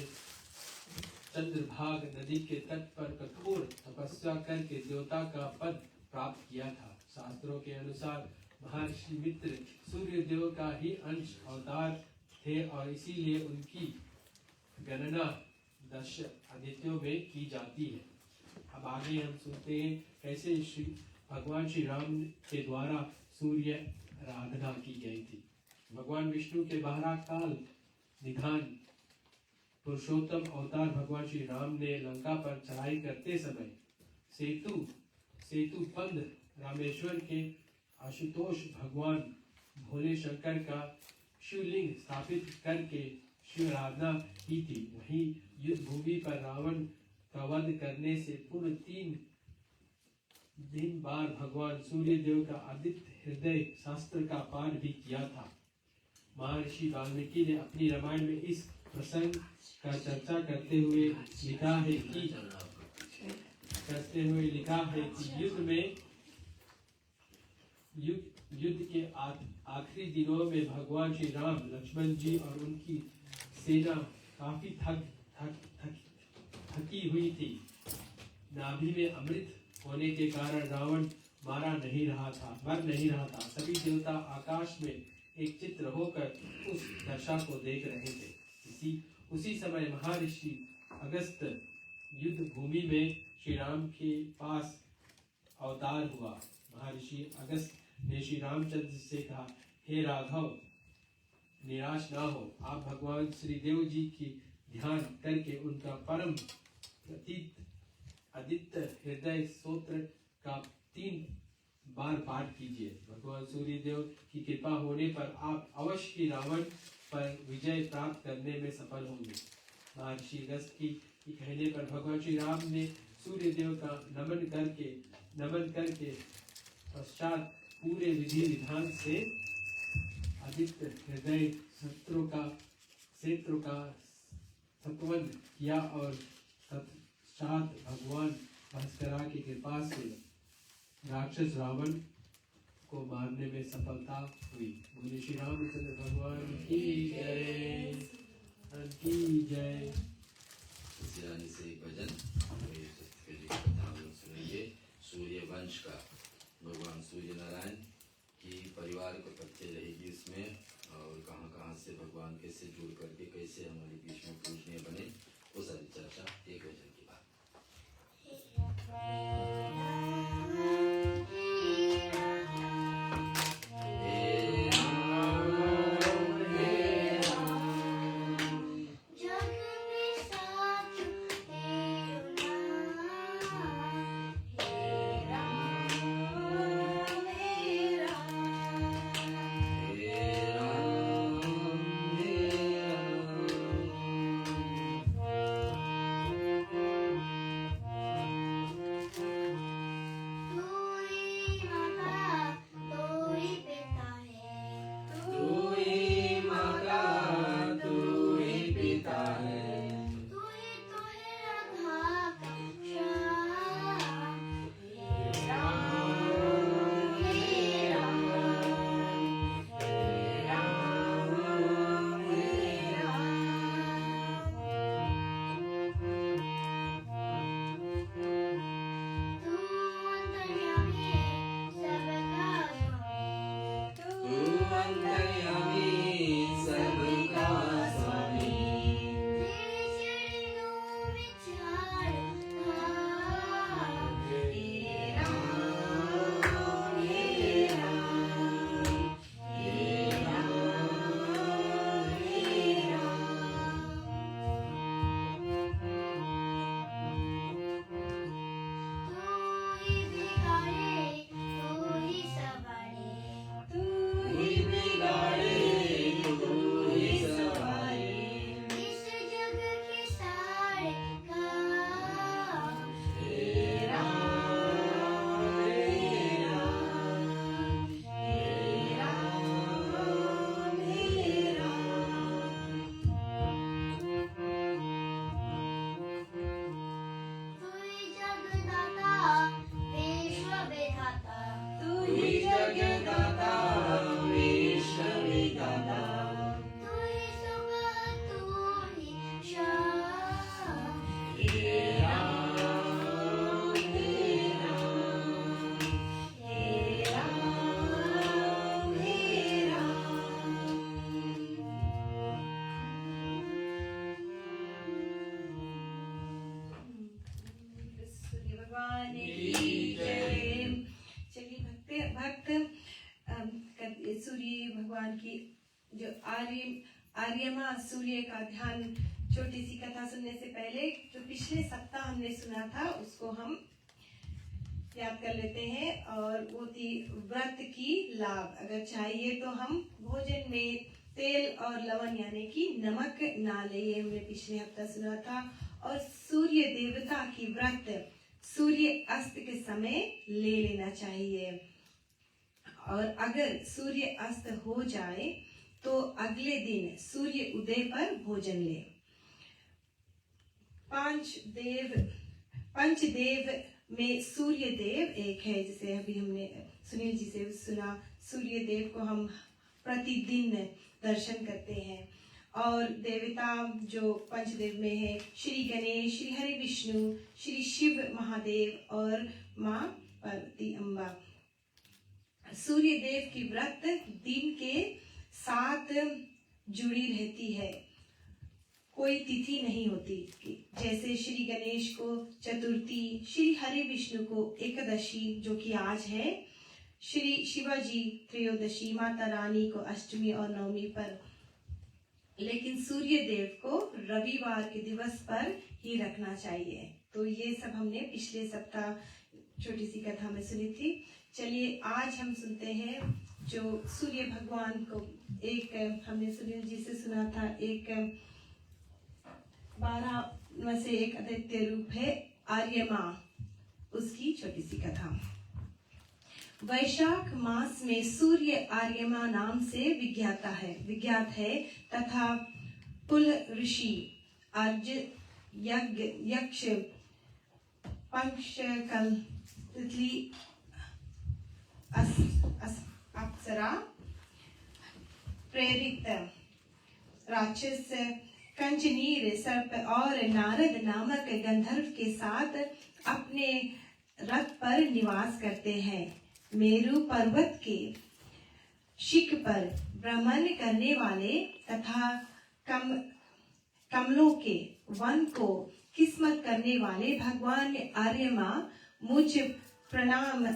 चंद्रभाग नदी के तट पर कठोर तपस्या करके देवता का पद प्राप्त किया था। शास्त्रों के अनुसार महर्षि मित्र सूर्य देव का ही अंश अवतार थे और इसीलिए उनकी गणना 10 आदित्यों में की जाती है। अब आगे हम सुनते हैं कैसे भगवान श्री राम के द्वारा सूर्य आराधना की गई थी। भगवान विष्णु के 12 काल निधान पुरुषोत्तम अवतार भगवान श्री राम ने लंका पर चढ़ाई करते समय सेतु पंद रामेश्वर के आशुतोष भगवान भोले शंकर का शिवलिंग स्थापित करके शिव आराधना की थी। वहीं युद्ध भूमि पर रावण का वध करने से पूर्व 3 दिन बाद भगवान सूर्य देव का आदित्य हृदय शास्त्र का पाठ भी किया था। महर्षि वाल्मीकि ने अपनी रामायण में इस प्रसंग का चर्चा करते हुए लिखा है कि युद्ध के आखिरी दिनों में भगवान श्री राम, लक्ष्मण जी और उनकी सेना काफी थकी हुई थी। नाभि में अमृत होने के कारण रावण मर नहीं रहा था। सभी देवता आकाश में एक चित्र होकर उस दशा को देख रहे थे। उसी समय महर्षि अगस्त युद्ध भूमि में श्री राम के पास अवतार हुआ। महर्षि अगस्त ने श्री रामचंद्र से कहा, हे राघव, निराश ना हो। आप भगवान श्री देव जी की ध्यान करके उनका परम प्रतीत आदित्य हृदय स्तोत्र का 3 बार पाठ कीजिए। भगवान सूर्य देव की कृपा होने पर आप अवश्य ही रावण पर विजय प्राप्त करने में सफल होंगे। महर्षि अगस्त की कहने पर भगवान श्री राम ने सूर्य देव का नमन करके पश्चात पूरे विधि विधान से आदित्य हृदय क्षेत्र का संपन्न किया और तत्पश्चात भगवान भास्करा की कृपा से राक्षस रावण को मारने में सफलता हुई। बोले श्री रामचंद्र भगवान की जय। इस रानी से एक भजन कथा हम लोग सुनेंगे। सूर्य वंश का भगवान सूर्य नारायण की परिवार को परिचय रहेगी इसमें, और कहाँ कहाँ से भगवान कैसे जुड़ करके कैसे हमारे बीच में पूजनीय बने, वो सारी चर्चा एक भजन की बात। भक्त सूर्य भगवान की जो आर्यमा सूर्य का ध्यान, छोटी सी कथा सुनने से पहले जो पिछले सप्ताह हमने सुना था उसको हम याद कर लेते हैं। और वो थी व्रत की लाभ। अगर चाहिए तो हम भोजन में तेल और लवण यानी कि नमक ना ले, ये हमने पिछले हफ्ता सुना था। और सूर्य देवता की व्रत सूर्य अस्त के समय ले लेना चाहिए। और अगर सूर्य अस्त हो जाए तो अगले दिन सूर्य उदय पर भोजन ले। पंचदेव में सूर्य देव एक है, जिसे अभी हमने सुनील जी से सुना। सूर्य देव को हम प्रतिदिन दर्शन करते हैं। और देवता जो पंचदेव में है, श्री गणेश, श्री हरि विष्णु, श्री शिव महादेव और माँ पार्वती अम्बा। सूर्य देव की व्रत दिन के साथ जुड़ी रहती है, कोई तिथि नहीं होती। जैसे श्री गणेश को चतुर्थी, श्री हरि विष्णु को एकादशी जो कि आज है, श्री शिवाजी त्रयोदशी, माता रानी को अष्टमी और नवमी पर। लेकिन सूर्य देव को रविवार के दिवस पर ही रखना चाहिए। तो ये सब हमने पिछले सप्ताह छोटी सी कथा में सुनी थी। चलिए आज हम सुनते हैं जो सूर्य भगवान को एक हमने सुनील जी से सुना था, एक 12 में से एक आदित्य रूप है आर्यमा, उसकी छोटी सी कथा। वैशाख मास में सूर्य आर्यमा नाम से विज्ञात है तथा कुल ऋषि अर्ज यक्ष पंचकल तितली अप्सरा प्रेरित राक्षस कंचनीर सर्प और नारद नामक गंधर्व के साथ अपने रथ पर निवास करते हैं। मेरु पर्वत के शिख पर भ्रमण करने वाले तथा कमलों के वन को किस्मत करने वाले भगवान आर्यमा मुझ प्रणाम।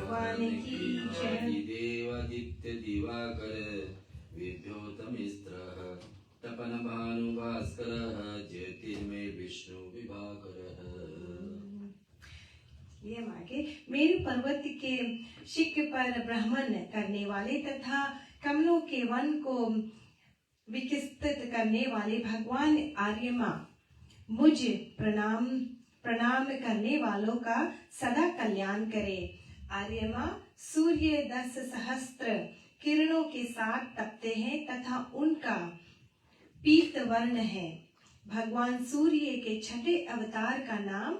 भगवान की जय। देवादित्य दिवाकर विद्योतमिस्त्रः तपन भानु भास्करः ज्योतिर्मय विष्णु विभाकरः। ये आगे मेरु पर्वत के शिख पर भ्रमण करने वाले तथा कमलों के वन को विकसित करने वाले भगवान आर्यमा मुझ प्रणाम करने वालों का सदा कल्याण करे। आर्यमा सूर्य 10 सहस्त्र किरणों के साथ तपते हैं तथा उनका पीत वर्ण है। भगवान सूर्य के छठे अवतार का नाम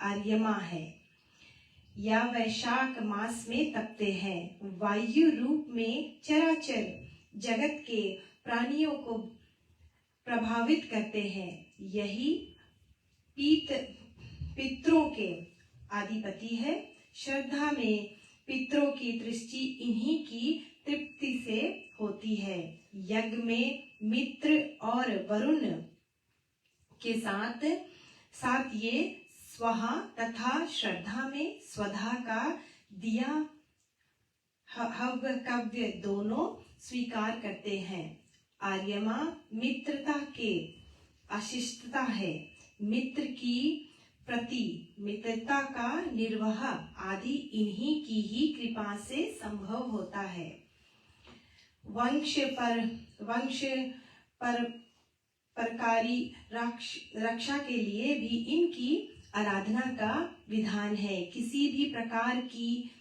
आर्यमा है। या वैशाख मास में तपते हैं। वायु रूप में चराचर जगत के प्राणियों को प्रभावित करते हैं। यही पितरों के अधिपति है। श्रद्धा में पितरों की दृष्टि इन्हीं की तृप्ति से होती है। यज्ञ में मित्र और वरुण के साथ ये स्वाहा तथा श्रद्धा में स्वधा का दिया हव्य दोनों स्वीकार करते हैं। आर्यमा मित्रता के अशिष्टता है। मित्र की प्रति मित्रता का निर्वाह आदि इन्हीं की ही कृपा से संभव होता है। वंश परकारी रक्षा के लिए भी इनकी आराधना का विधान है। किसी भी प्रकार की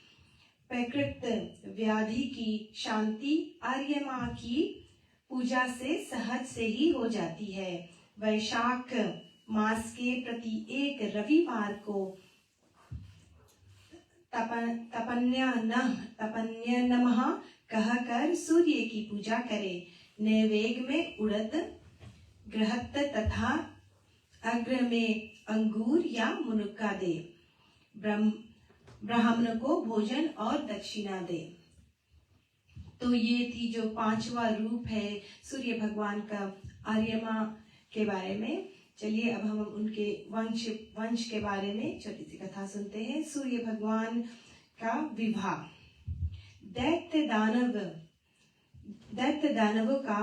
प्रकृत व्याधि की शांति आर्यमा की पूजा से सहज से ही हो जाती है। वैशाख मास के प्रति एक रविवार को तपन्य नमः कहकर सूर्य की पूजा करे। नैवेद्य में उड़द गृहत तथा अग्र में अंगूर या मुनक्का दे। ब्राह्मण को भोजन और दक्षिणा दे। तो ये थी जो 5वां रूप है सूर्य भगवान का आर्यमा के बारे में। चलिए अब हम उनके वंश के बारे में छोटी सी कथा सुनते हैं। सूर्य भगवान का विवाह। दैत्य दानवों का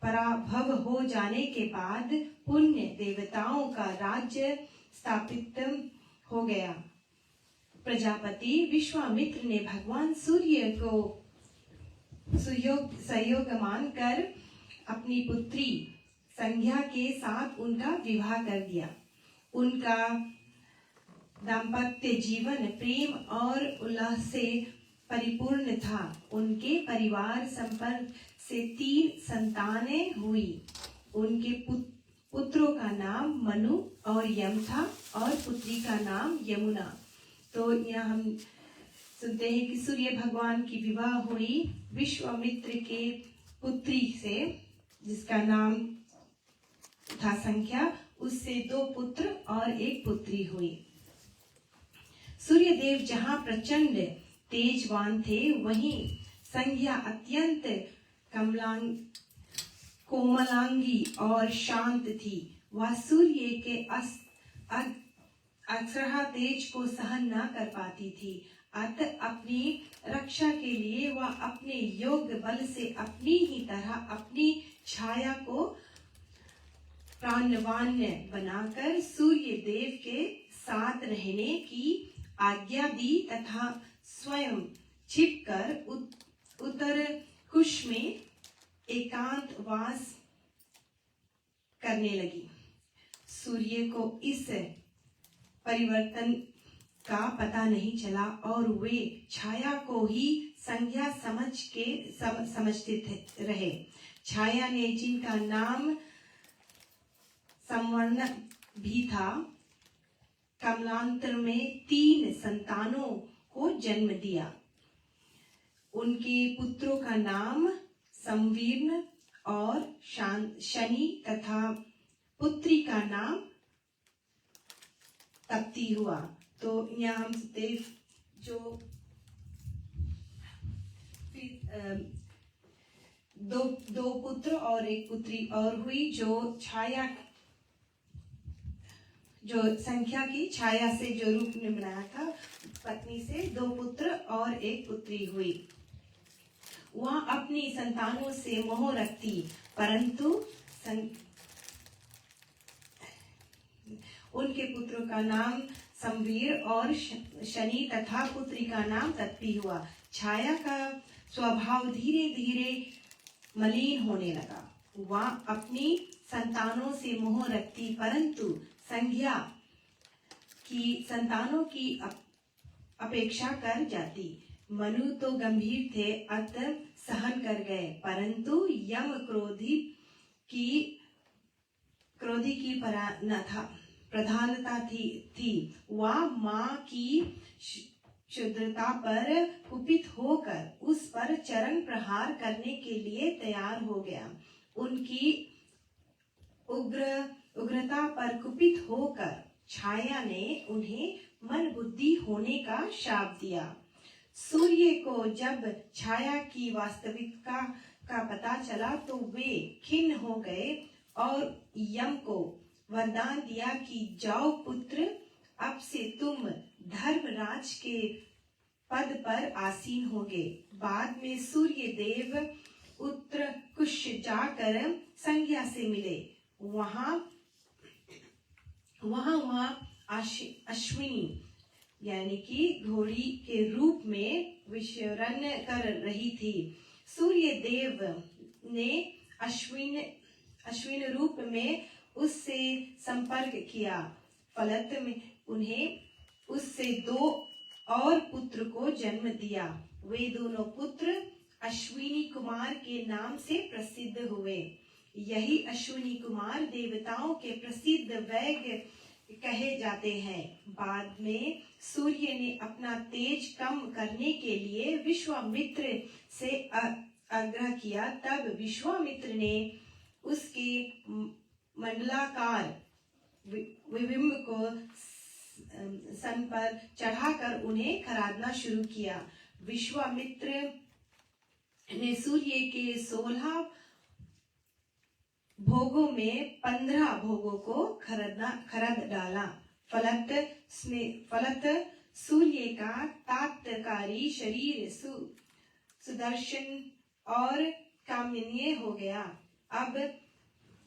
पराभव हो जाने के बाद पुण्य देवताओं का राज्य स्थापित हो गया। प्रजापति विश्वामित्र ने भगवान सूर्य को सहयोग मानकर अपनी पुत्री संध्या के साथ उनका विवाह कर दिया। उनका दाम्पत्य जीवन प्रेम और उल्लास से परिपूर्ण था। उनके परिवार संपर्क से 3 संतानें हुई। उनके पुत्रों का नाम मनु और यम था और पुत्री का नाम यमुना। तो यहाँ हम सुनते हैं कि सूर्य भगवान की विवाह हुई विश्वामित्र के पुत्री से, जिसका नाम था संख्या। उससे 2 पुत्र और 1 पुत्री हुई। सूर्य देव जहाँ प्रचंड तेजवान थे, वहीं संध्या अत्यंत कोमलांगी और शांत थी। वह सूर्य के अक्षरहा तेज को सहन न कर पाती थी। अतः अपनी रक्षा के लिए वह अपने योग बल से अपनी ही तरह अपनी छाया को प्राणवान बनाकर सूर्य देव के साथ रहने की आज्ञा दी तथा स्वयं छिपकर उत्तर कुश में एकांतवास करने लगी। सूर्य को इस परिवर्तन का पता नहीं चला और वे छाया को ही संज्ञा समझते रहे। छाया ने, जिनका नाम संवर्ण भी था, कमलांतर में 3 संतानों को जन्म दिया। उनके पुत्रों का नाम संवीर्ण और शनि तथा पुत्री का नाम तप्ती हुआ। तो यहाँ हम जो दो पुत्र और 1 पुत्री और हुई। जो संख्या की छाया से जो रूप ने बनाया था, पत्नी से 2 पुत्र और 1 पुत्री हुई। वह अपनी संतानों से मोह रखती, परंतु उनके पुत्रों का नाम संवीर और शनि तथा पुत्री का नाम तप्ती हुआ। छाया का स्वभाव धीरे धीरे मलिन होने लगा। वह अपनी संतानों से मोह रखती, परंतु संज्ञा की संतानों की अपेक्षा कर जाती। मनु तो गंभीर थे, अतः सहन कर गए, परंतु यम क्रोधी की प्रधानता थी। वह माँ की शुद्धता पर कुपित होकर उस पर चरण प्रहार करने के लिए तैयार हो गया। उनकी उग्रता पर कुपित होकर छाया ने उन्हें मन बुद्धि होने का शाप दिया। सूर्य को जब छाया की वास्तविकता का पता चला तो वे खिन्न हो गए और यम को वरदान दिया कि जाओ पुत्र, अब से तुम धर्मराज के पद पर आसीन होगे। बाद में सूर्य देव उत्तर कुश जाकर संज्ञा से मिले। वहां अश्विनी यानी कि घोड़ी के रूप में विचरण कर रही थी। सूर्य देव ने अश्विन रूप में उससे संपर्क किया। फलत में उन्हें उससे 2 और पुत्र को जन्म दिया। वे दोनों पुत्र अश्विनी कुमार के नाम से प्रसिद्ध हुए। यही अश्विनी कुमार देवताओं के प्रसिद्ध वैज्ञ कहे जाते हैं। बाद में सूर्य ने अपना तेज कम करने के लिए विश्वामित्र से आग्रह किया। तब विश्वामित्र ने उसके मंडलाकार विबिंब को सन पर चढ़ाकर उन्हें खरादना शुरू किया। विश्वामित्र ने सूर्य के भोगों में 15 भोगों को खरद डाला। फलत सूर्य का तात्कारी शरीर सुदर्शन और कामनीय हो गया। अब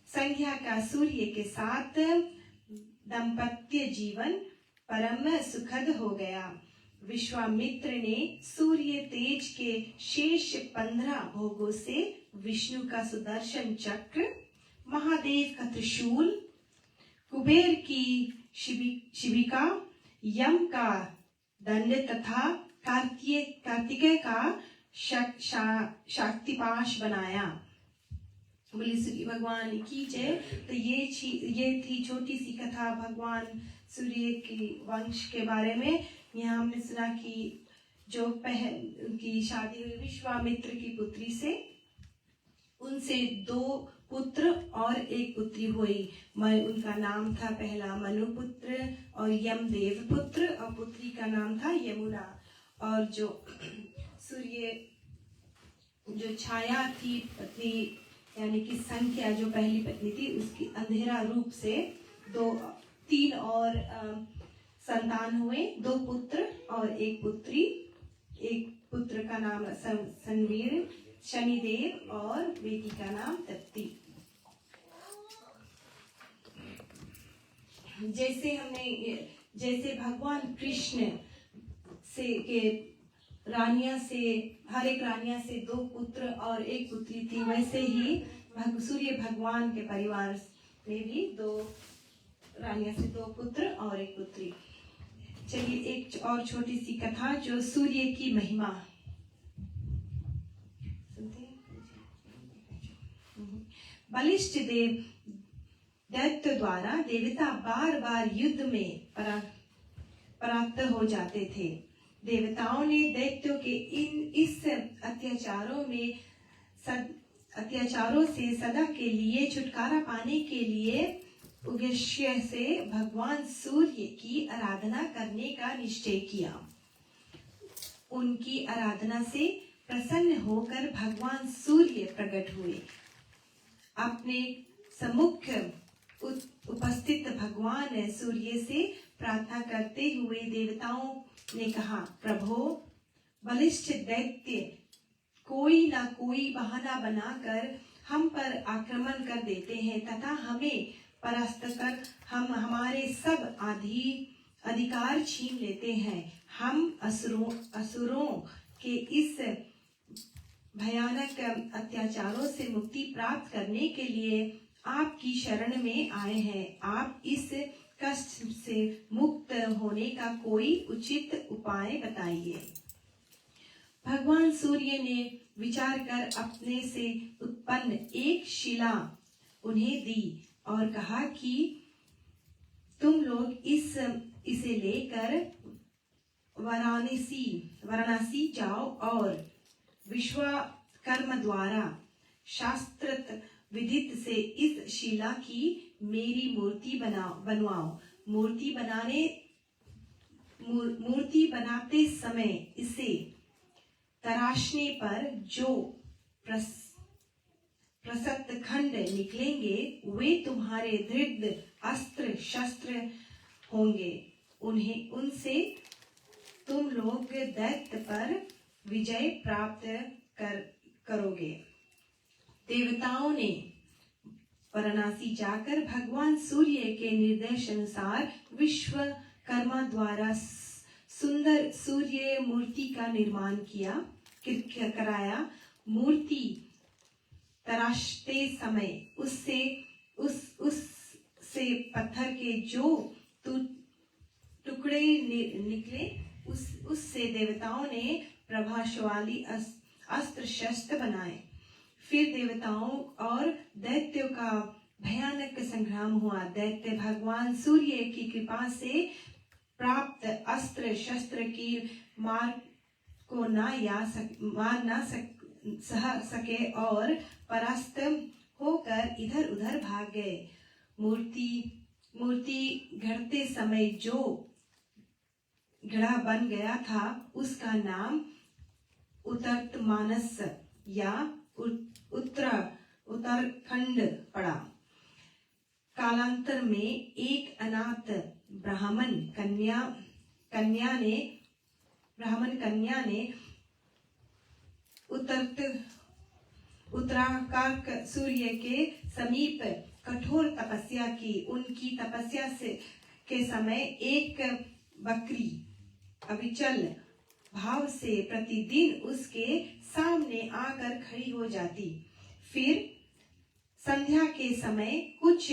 संध्या का सूर्य के साथ दाम्पत्य जीवन परम सुखद हो गया। विश्वामित्र ने सूर्य तेज के शेष 15 भोगों से विष्णु का सुदर्शन चक्र, महादेव का त्रिशूल, कुबेर की शिबिका, यम का दंड तथा कार्तिकेय का शक्तिपाश बनाया। बोले सूर्य भगवान की जय। तो ये थी छोटी सी कथा भगवान सूर्य की वंश के बारे में। यहाँ हमने सुना कि जो उनकी शादी हुई विश्वामित्र की पुत्री से, उनसे 2 पुत्र और 1 पुत्री हुई। उनका नाम था पहला मनुपुत्र और यमदेव पुत्र, और पुत्री का नाम था यमुना। और जो सूर्य जो छाया थी पत्नी यानी कि संख्या जो पहली पत्नी थी, उसकी अंधेरा रूप से 3 और संतान हुए, 2 पुत्र और 1 पुत्री। 1 पुत्र का नाम संवीर शनिदेव और बेटी का नाम तप्ती। जैसे भगवान कृष्ण के रानिया से, हर एक रानिया से 2 पुत्र और 1 पुत्री थी, वैसे ही सूर्य भगवान के परिवार में भी 2 रानिया से 2 पुत्र और 1 पुत्री। चलिए एक और छोटी सी कथा, जो सूर्य की महिमा। सुनते हैं? बलिष्ठ दैत्य द्वारा देवता बार बार युद्ध में परास्त हो जाते थे। देवताओं ने दैत्यों के इस अत्याचारों से सदा के लिए छुटकारा पाने के लिए उद्देश्य से भगवान सूर्य की आराधना करने का निश्चय किया। उनकी आराधना से प्रसन्न होकर भगवान सूर्य प्रकट हुए। अपने सम्मुख उपस्थित भगवान सूर्य से प्रार्थना करते हुए देवताओं ने कहा, प्रभो, बलिष्ठ दैत्य कोई ना कोई बहाना बनाकर हम पर आक्रमण कर देते हैं तथा हमें परास्त कर हमारे सब अधिकार छीन लेते हैं। हम असुरों के इस भयानक अत्याचारों से मुक्ति प्राप्त करने के लिए आपकी शरण में आए हैं। आप इस कष्ट से मुक्त होने का कोई उचित उपाय बताइए। भगवान सूर्य ने विचार कर अपने से उत्पन्न एक शिला उन्हें दी और कहा कि तुम लोग इसे लेकर वाराणसी जाओ और विश्वकर्मा द्वारा शास्त्र विधित से इस शिला की मेरी मूर्ति बनवाओ। मूर्ति बनाते समय इसे तराशने पर जो प्रसक्त खंड निकलेंगे वे तुम्हारे दृढ़ अस्त्र शस्त्र होंगे। उनसे तुम लोग दैत्य पर विजय प्राप्त करोगे। देवताओं ने वाराणसी जाकर भगवान सूर्य के निर्देश अनुसार विश्वकर्मा द्वारा सुंदर सूर्य मूर्ति का निर्माण कराया। मूर्ति तराशते समय उससे पत्थर के जो टुकड़े निकले उससे देवताओं ने प्रभावशाली अस्त्र शस्त्र बनाए। फिर देवताओं और दैत्यों का भयानक संग्राम हुआ। दैत्य भगवान सूर्य की कृपा से प्राप्त अस्त्र शस्त्र की मार को मार ना सके और परास्त होकर इधर उधर भाग गए। मूर्ति घड़ते समय जो घड़ा बन गया था उसका नाम उत्तरमानस या उत्तराखंड पड़ा। कालांतर में एक अनाथ ब्राह्मण कन्या ने उत्तराकाश सूर्य के समीप कठोर तपस्या की। उनकी तपस्या के समय एक बकरी अविचल भाव से प्रतिदिन उसके सामने आकर खड़ी हो जाती। फिर संध्या के समय कुछ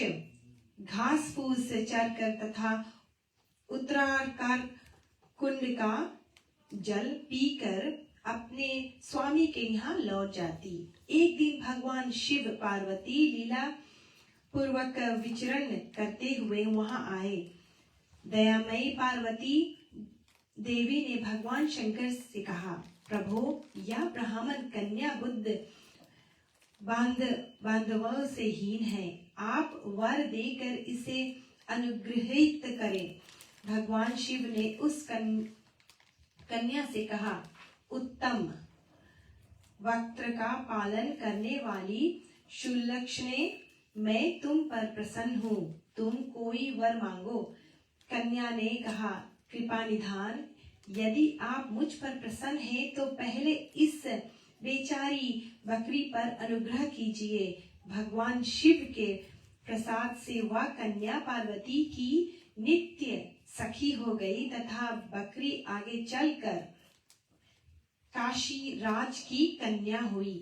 घास फूस चरकर तथा उत्तराकाश कुंड का जल पीकर अपने स्वामी के यहाँ लौट जाती। एक दिन भगवान शिव पार्वती लीला पूर्वक विचरण करते हुए वहां आए। दयामयी पार्वती देवी ने भगवान शंकर से कहा, प्रभु, यह ब्राह्मण कन्या बुद्ध बांधवों से हीन है, आप वर देकर इसे अनुग्रहित करें। भगवान शिव ने उस कन्या से कहा, उत्तम वक्र का पालन करने वाली सुलक्षणे, मैं तुम पर प्रसन्न हूँ, तुम कोई वर मांगो। कन्या ने कहा, कृपा निधान, यदि आप मुझ पर प्रसन्न हैं तो पहले इस बेचारी बकरी पर अनुग्रह कीजिए। भगवान शिव के प्रसाद से वह कन्या पार्वती की नित्य सखी हो गई तथा बकरी आगे चलकर काशी राज की कन्या हुई।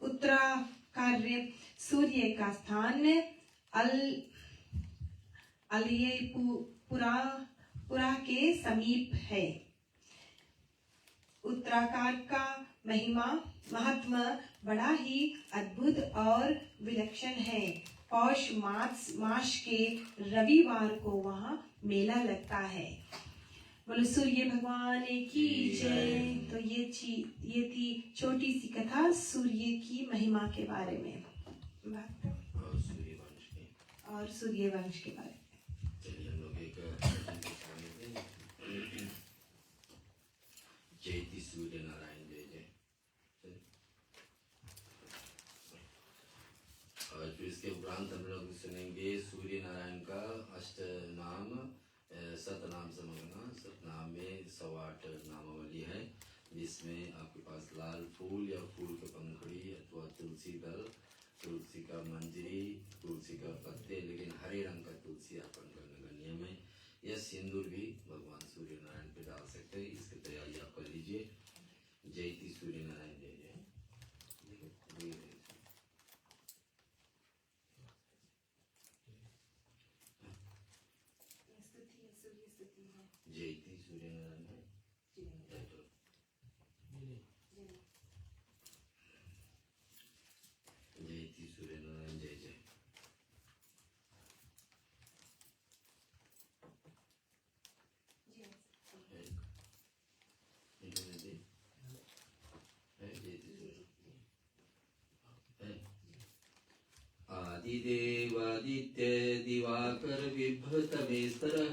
उत्तराकार्य सूर्य का स्थान अलियपुरा के समीप है। उत्तराकाश का महात्मा बड़ा ही अद्भुत और विलक्षण है। पौष मास के रविवार को वहाँ मेला लगता है। बोलो सूर्य भगवान की जय। तो ये थी छोटी सी कथा सूर्य की महिमा के बारे में और सूर्यवंश के बारे में। चलिए हम लोग एक जयति सूर्य नारायण जय जय। और फिर इसके उपरांत हम लोग सुनेंगे सूर्य नारायण का अष्ट नाम सतनाम समगना। सतनाम में 108 नामावली है, जिसमें आपके पास लाल फूल या फूल के पंखुड़ी अथवा तुलसी दल, तुलसी का मंजरी, तुलसी का पत्ते, लेकिन हरे रंग का तुलसी अर्पण करने का नियम है। यह सिंदूर भी भगवान सूर्य नारायण पे डाल सकते हैं। इसकी तैयारी आप कर लीजिए। जयति सूर्य नारायण जय जय। जयति सूर्य नारायण है। जयति सूर्य नारायण जय जय। आदिदेवादित्य दिवाकर बिभ्रतमेस्तरः।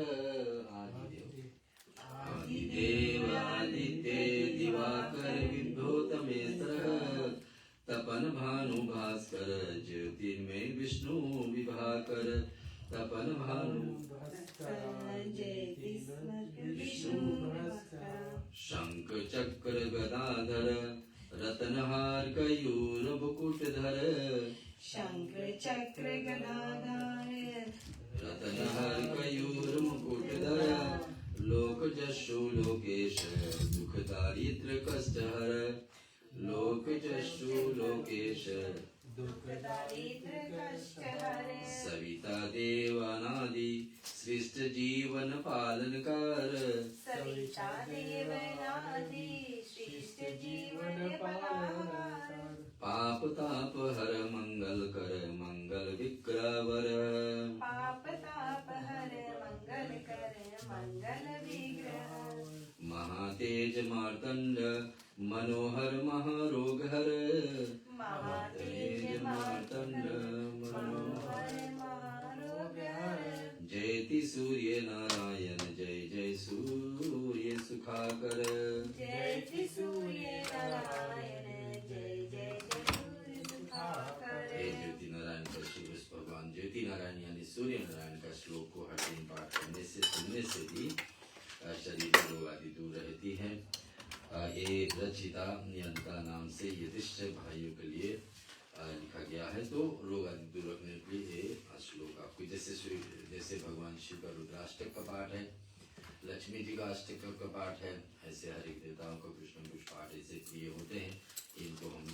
आदिदेवादित्य दिवाकर बिभ्रतमेस्तरः। तपन भानु भास्कर ज्योतिर्मय विष्णु विभाकर। तपन भानु शंख चक्र गदाधर रत्नहार कयूर मुकुटधर। शंख चक्र गदाधर रत्नहार कयूर मुकुटधर। लोक जशु लोकेश दुख दारिद्र कष्ट हर। लोक जशु लोकेश दुख दारिद्र कष्ट हर। सविता देवानादि सृष्ट जीवन पालनकार। सविता देवनादि सृष्ट जीवन पालनकार। पाप ताप हर मंगल कर मंगल विग्रहवर। पाप ताप हर मंगल कर मंगल विग्रह। महातेज मार्तंड मनोहर महारोग हर। महातेज मार्तंड मनोहर महारोग हर। जयति सूर्य नारायण जय जय सूर्य सुखाकर। जयति सूर्य नारायण जय जय सूर्य नारायण यानी सूर्य नारायण का श्लोक को हर दिन पाठ करने से सुनने से भी शरीर में रोग आदि दूर रहती है। ये रचिता नियंता नाम से युधिष्ठिर भाइयों के लिए लिखा गया है। तो रोग आदि दूर रखने के लिए ये श्लोक आपको जैसे भगवान शिव का रुद्राष्टक का पाठ है, लक्ष्मी जी का अष्टक का पाठ है, ऐसे हर एक देवताओं का कुछ न कुछ पाठ ऐसे प्रिय होते हैं। इनको हम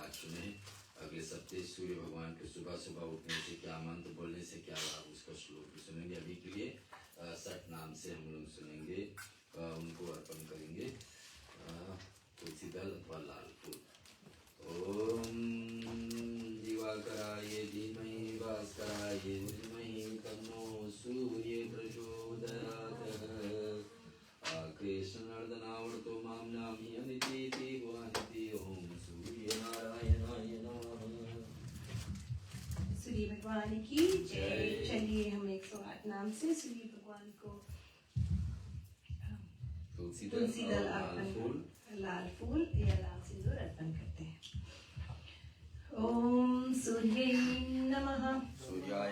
आज सुने। अगले सप्ताह सूर्य भगवान के सुबह सुबह उठने से क्या, मंत्र बोलने से क्या लाभ, उसका श्लोक भी सुनेंगे। अभी के लिए सठ नाम से हम लोग सुनेंगे, उनको अर्पण करेंगे तुलसी दल अथवा लाल फूल। ओम दिवाकराय धीमहि भास्कराय धीमहि तन्नो सूर्य प्रचोदयात्। कृष्णनर्दनावर्तो मां नामी अनिति भुवन्ति। ओम सूर्य नारायणाय नमः। सूर्य भगवान की जय। चलिए हम 108 नाम से सूर्य भगवान को तुलसी दल अर्पण, लाल फूल या लाल सिंदूर अर्पण करते हैं। ओम सूर्य नमः,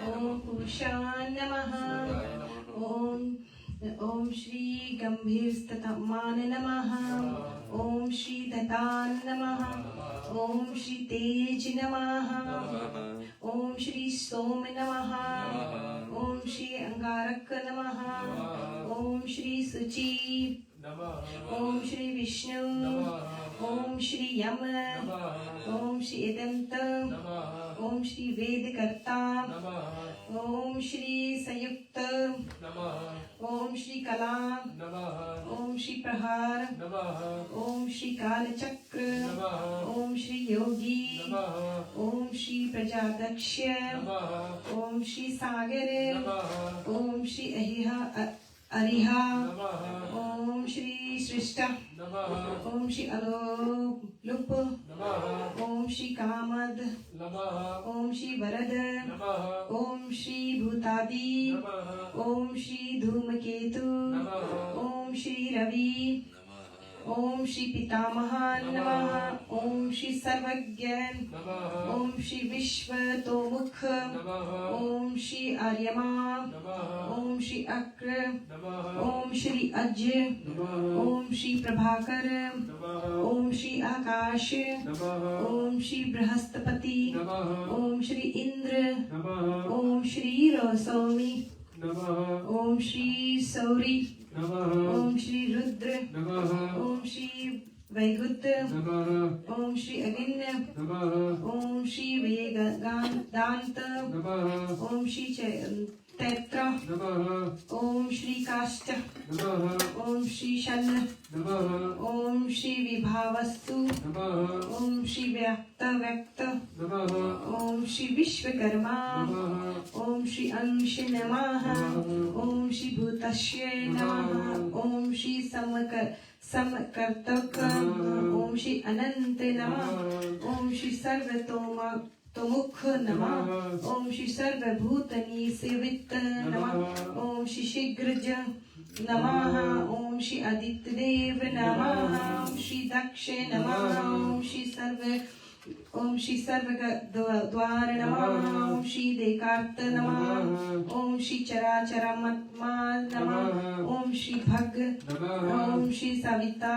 ओम पुरुषाय नमः, ओम श्री गंभीरस्तमान नमः, ओम श्री दत्तान नमः, ओम श्री तेज नमः, ओम श्री सोम नमः, ओम श्री अंगारक नमः, ओम श्री शुचि, ओम श्री विष्णु, ओम श्री यम, ओम श्री इदंत, ओम श्री वेदकर्ता, ओम श्री संयुक्त, ओम श्री कला, ओम श्री प्रहार, ओम श्री कालचक्र, ओम श्री योगी, ओम श्री प्रजादक्ष, ओम श्री सागर, ओम श्री अरिहा, ओम श्री सृष्टा, ओम श्री अलोलुप, ओम श्री कामद, ओम श्री वरद, ओम श्री भूतादि, ओम श्री धूमकेतु, ओम श्री रवि, ओम श्री पितामह नमः, ओम श्री सर्वज्ञ, ओम श्री विश्वतोमुख, ओम श्री आर्यमा, ओम श्री अक्र, ओम श्री अज, ओम श्री प्रभाकर, ओम श्री आकाश, ओम श्री बृहस्पति, ओम श्री इंद्र, ओम श्री रोसौमी, ओम श्री सौरी, ओम श्री रुद्र, ओम श्री वैगुत, ओम श्री अगिन्य, ओम श्री वेदांत, ओम श्री तैत्र, ओम श्री काष्ठ, ओम श्री शन, ओम श्री विभावस्तु, ओम श्री व्यक्त, ओम श्री विश्वकर्मा, ओम श्री अंश नमः, ओम श्री भूतस्य नमः, ओम श्री समकर्तक, ओम श्री अनंत नमः, ओम श्री सर्वतोमुख नमः, ओम श्री सर्वभूतनि सेवित नमः, ओम श्री शीघ्रज नमः, ओम श्री आदित्य देव नमः, ओम श्री दक्ष नमः, ओम श्री सर्व द्वार नमः, ओम श्री देकार्त नमः, ओम श्री चराचरमात्मा नमः, ओम श्री भग, ओम श्री सविता,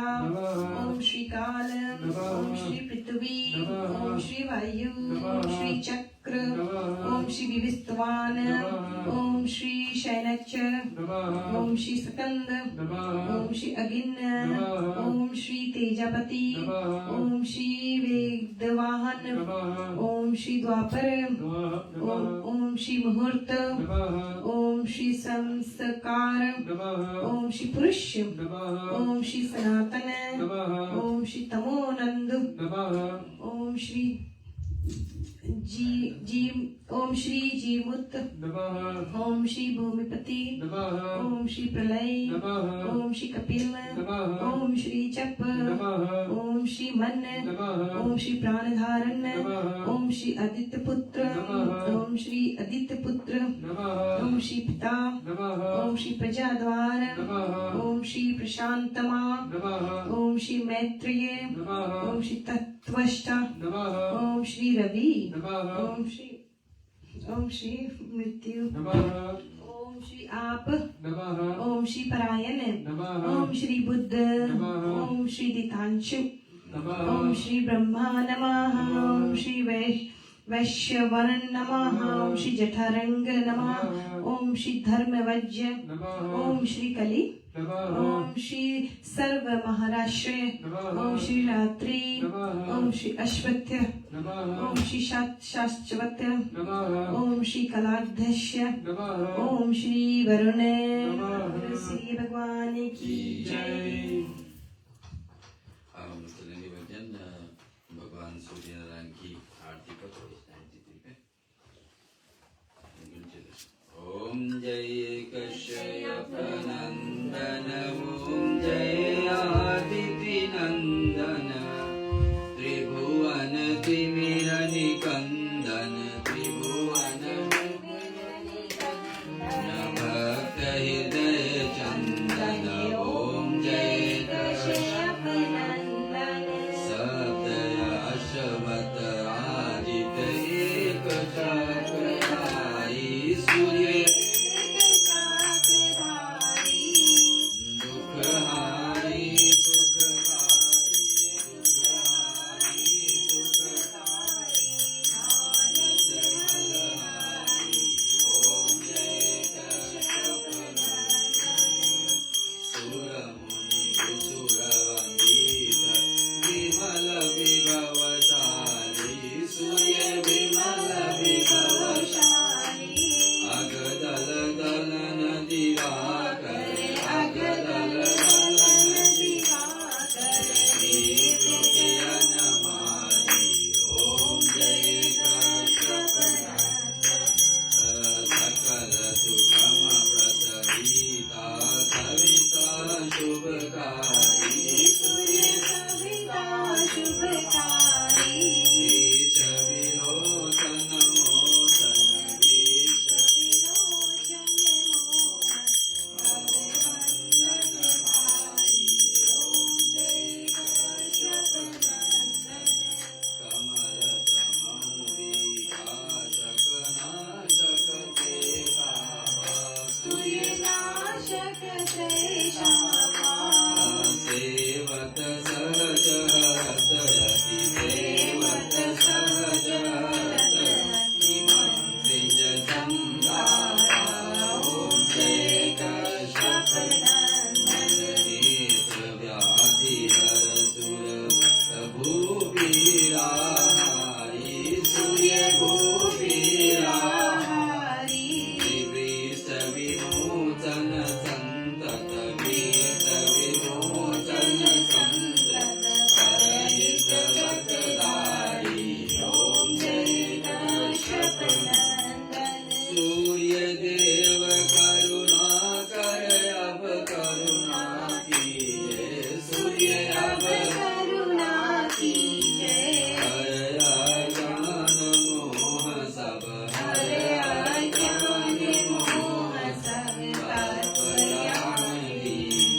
ओम श्री काल, ओम श्री पृथ्वी, ओम श्री वायु, ओम श्री चक्र, ओम श्री विविस्तवान, ओम श्री शैनच, ओम श्री स्कंद, ओम श्री अगिन्न, ओम श्री तेजपति, ओम श्री वेदवाहन, ओम श्री द्वापर, ओम श्री मुहूर्त, ओम श्री संस्कार, ओम श्री पुरुष, ओम श्री सनातन, ओम श्री तमोनंद, ओम श्री ओम श्री जीमुत, ओम श्री भूमिपति, ओम श्री प्रलय, ओम श्री कपिल, ओम श्री जप, ओम श्री मन, ओम श्री प्राणधारण, ओम श्री आदित्य पुत्र, ओम श्री आदित्य पुत्र, ओम श्री पिता, ओम श्री प्रजाद्वार, ओम श्री प्रशांतमा, ओम श्री मैत्रेय, ओम श्री तत्वष्टा, ओम श्री रवि, ओम श्री मृत्यु नमः ओम श्री आप नमः ओम श्री परायण नमः ओम श्री बुद्ध नमः ओम श्री दितांशु नमः ओम श्री ब्रह्मा नमः ओम श्री वैश्यवरण नमः ओम श्री जठरंग नमः ओम श्री धर्मवज्य नमः ओम श्री कली नमः ओम श्री सर्व महाराष्ट्र ओम श्री रात्रि ओम श्री अश्वत्थ नमः ओम श्री शाश्वत नमः ओम श्री कलाध्यक्ष नमः ओम श्री वरुण नमः। श्री भगवान की जय। अब हम चलेंगे भजन भगवान सूर्य नारायण की आरती का ओम जय कश्यप नंदन ओम जय आदिति नंदन त्रिभुवन त्रिमिर निकंदन त्रिभुवन भक्त हृदय चंदन ओम जय कश्यप सप्त अश्वत आदित एक चक्रधारी सूर्य दुखहारी सुखहारी दुखहारी सुखहारी आनंद मलहारी ओम जय कश्यप सुरमुनि सुरवंदित विमल विभवशाली सूर्य विमल विभवशाली अगदल दलन दिवाकर अगदल दलन दिवाकर नमारी ओम जय कश्यप सकल सुखम प्रसविता सविता शुभकारी सूर्य सविता शुभकारी बीच विलोचन मोचन बीच विलोचन मोहन भववंदन भारी ओम जय कश्यप कमल समं विकासक नाशक ते सूर्य नाशक ते श्यामा सेवक सहज हरत रति सेवक सहज हरत रति मंत्रिज संधारा ओम जय कश्यप नेत्र व्याधि हर सुर भूपीरा हारी सूर्य भूपीरा विभीष्ट विमोचन संतत वीत विमोचन संतत परहित वरदारी ओम जय कश्यप सूर्य देव करुणा कर अब करुणा कीजिए सूर्य अब करुणा कीजय हर ज्ञान मोह सब हर अज्ञान मोह सब तात्पर्यान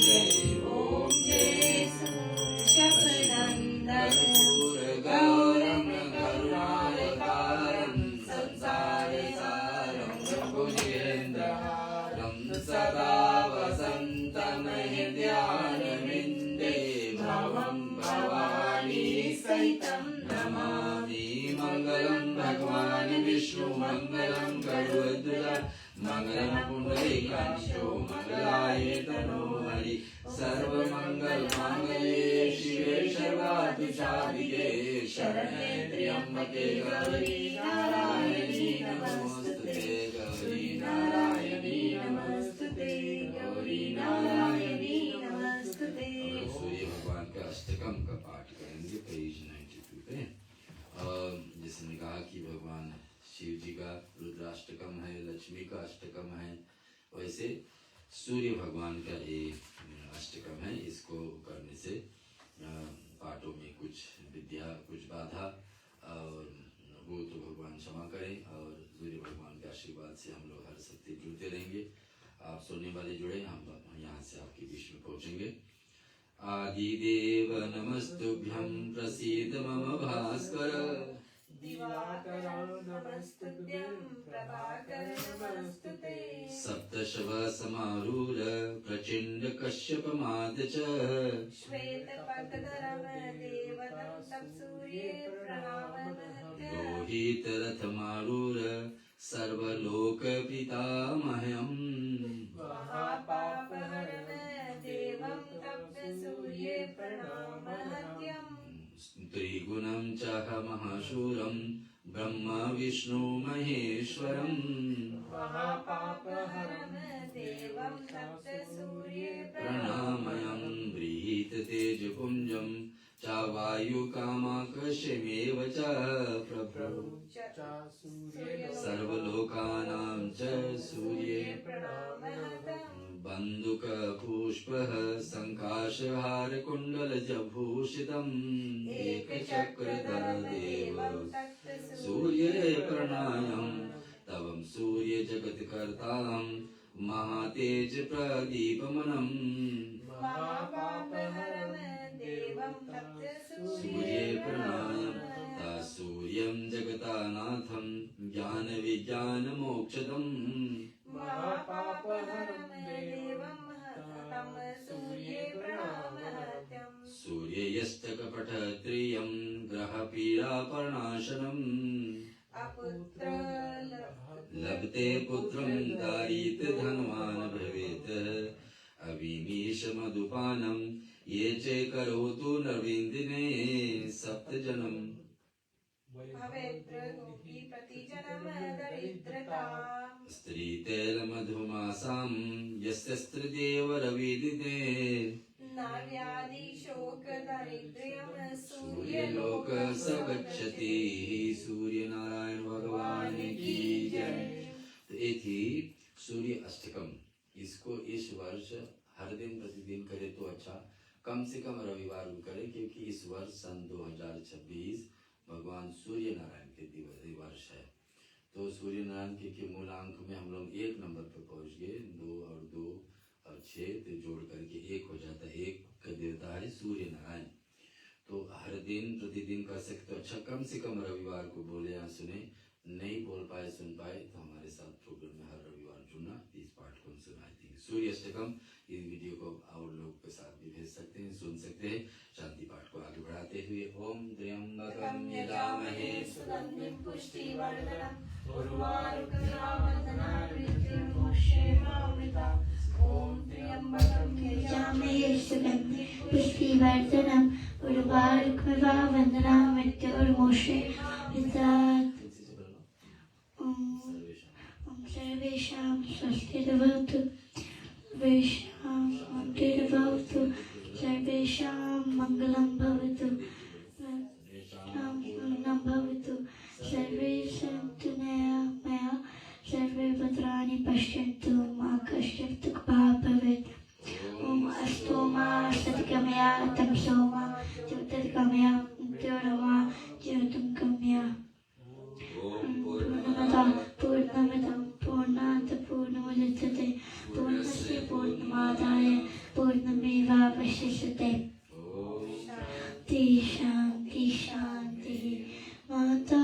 जय ओम जय शपनंदन गौरम करुणाकारं संसार सारं भुजेन्द्रहारं सदा वसन्तं हृदयानविन्दे भवं भवानी सहितं नमामि मंगलम भगवान विष्णु मंगलम गरुड़ध्वज मंगलम पुंडरीकाक्षो मंगलाय तनोहरि सर्वमंगल मांगल्ये शिवे सर्वार्थसाधिके शरण्ये त्र्यंबके गौरी नारायणी नमोस्तुते गौरी नारायणी नमोस्तुते गौरी नारायणी नमस्ते सूर्य भगवान का अष्टकम का पाठ करेंगे पेज 92 पे। जिसने कहा कि भगवान शिव जी का रुद्राष्टकम है, लक्ष्मी का अष्टकम है, वैसे सूर्य भगवान का एक अष्टकम है। इसको करने से पाठों में कुछ विद्या कुछ बाधा और वो तो भगवान क्षमा करें और सूर्य भगवान के आशीर्वाद से हम लोग हर शक्ति जुड़ते रहेंगे। आप सुनने वाले जुड़े, हम यहाँ से आपके बीच में पहुँचेंगे। आदिदेव नमस्तुभ्यं प्रसीद मम भास्कर दिवाकरं नमस्तुभ्यं प्रभाकर नमस्तुते सप्तशव समारूढ प्रचण्ड कश्यपमाद च श्वेतपत्रधरं देवतं तत्सूर्ये प्रणमामि लोहितरथमारूढ सर्वलोकपितामह्यम् महापापहरं देवं तप्तसूर्ये प्रणमाम्यहम् त्रिगुणं चाहमशूरं ब्रह्म विष्णु महेश्वरम् महापापहरं देवं तप्तसूर्ये प्रणामयं गृहीत तेजपुञ्जं चावायुकामाकशमेव च प्रभु सर्वलोकानां च सूर्ये बन्दुकपुष्पः शङ्काशहारकुण्डलजभूषितम् एकचक्रधरदेवं सूर्ये प्रणामं तवं सूर्यजगत्कर्तां महातेज प्रदीपमनम् महापापहरं देवं सूर्ये प्रणामं ता सूर्यं जगतानाथं ज्ञानविज्ञानमोक्षदम् महापापहरं देवं तं सूर्ये प्रणमाम्यहम् सूर्ययष्टकपटत्रियं ग्रहपीडापर्णाशनम् अपुत्र लभते पुत्रं दारीत धनवान् भवेत् अविमीशमधुपानं ये च करोतु नवीन्दिने सप्तजनम् भवेत्र गोपी प्रतिजनं दरिद्रताम् स्त्रीतैलमधुमासां यस्य स्त्रीदेवरविदिने नाव्याधिशोकदारिद्र्यं सूर्यलोक स गच्छति सूर्यनारायण भगवान की जय। तो ये थी सूर्य अष्टकम। इसको इस वर्ष हर दिन प्रतिदिन करे तो अच्छा, कम से कम रविवार को करे, क्योंकि इस वर्ष सन 2026 भगवान सूर्य नारायण के वर्ष है। तो सूर्य नारायण के मूलांक में हम लोग 1 नंबर पर पहुंच गए। 2 और 2 और 6 तो जोड़ करके 1 हो जाता है। 1 का देवता है सूर्य नारायण। तो हर दिन प्रतिदिन कर सकते हो अच्छा, कम से कम रविवार को बोले या सुने, नहीं बोल पाए सुन पाए तो हमारे साथ प्रोग्राम में हर रविवार जुड़ना, इस पाठ को हम सुनाई देंगे। सूर्य अष्टकम इस वीडियो को और लोग के साथ भी भेज सकते हैं, सुन सकते हैं। शांति पाठ को आगे बढ़ाते हुए ओम त्र्यंबकं यजामहे सुगन्धिं पुष्टिवर्धनम् उर्वारुकमिवावन्दनामृत्युर्मुक्षेमामृता ॐ त्र्यम्बकं यजामहे सुगन्धिं पुष्टिवर्धनम् उर्वारुकमिवावन्दनामृत्युर्मुक्षेमामृता। सर्वेषां स्वस्तिर्भवतु, सर्वेषां शान्तिर्भवतु, सर्वेषां मङ्गलं भवतु, सर्वेषां पूर्णं भवतु, सर्वे सन्तु निरामया, सर्वे भद्राणि पश्यन्तु, मा कश्चित् दुःखभाग् भवेत्। ॐ अस्तु मा सद्गमया तमसो मा ज्योतिर्गमया मृत्योर्मा ज्योतिर्गमया। पूर्णमिदं पूर्णात् पूर्णमुदच्यते पूर्णस्य पूर्णमादाय पूर्णमेवावशिष्यते। शान्ति शान्तिः। माता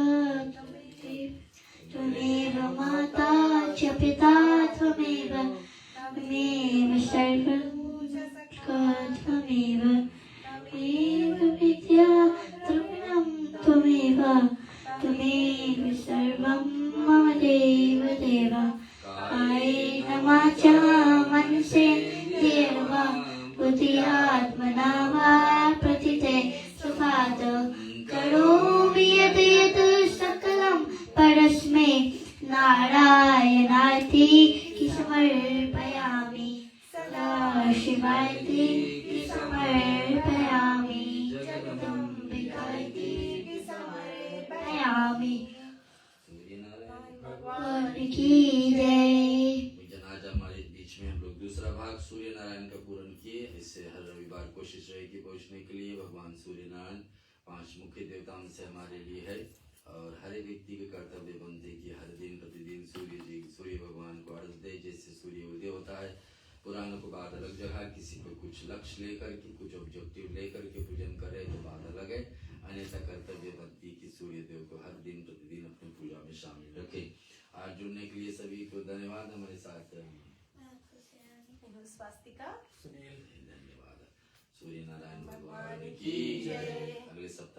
त्वमेव माता च पिता त्वमेव, त्वमेव सर्वं त्वमेव, त्वमेव विद्या द्रविणं त्वमेव, त्वमेव सर्वं मम देव देव। कायेन वाचा मनसेन्द्रियर्वा बुद्ध्यात्मना वा प्रकृते स्वभावात् करोमि यत् यत् सकलं परस्मै नारायणाय समर्पयामि, सदाशिवाय समर्पयामि, जगदम्बिकाय समर्पयामि। भगवान की जय। जनाजा हमारे बीच में हम लोग दूसरा भाग सूर्य नारायण का पूर्ण किए। इससे हर रविवार कोशिश रहेगी पहुंचने के लिए। भगवान सूर्य नारायण 5 मुख्य देवताओं से हमारे लिए है और हर एक व्यक्ति के कर्तव्य बनते कि हर दिन प्रतिदिन सूर्य भगवान को अर्घ दे। जैसे सूर्य उदय होता है, पुराणों को बात अलग जगह, किसी को कुछ लक्ष्य लेकर के कुछ ऑब्जेक्टिव लेकर के पूजन करे तो बात अलग है। अन्यथा कर्तव्य बनती कि सूर्य देव को हर दिन प्रतिदिन अपनी पूजा में शामिल रखें। आज जुड़ने के लिए सभी को धन्यवाद। हमारे साथ स्वास्तिका सुनील धन्यवाद। सूर्य नारायण भगवान की जय। अगले सप्ताह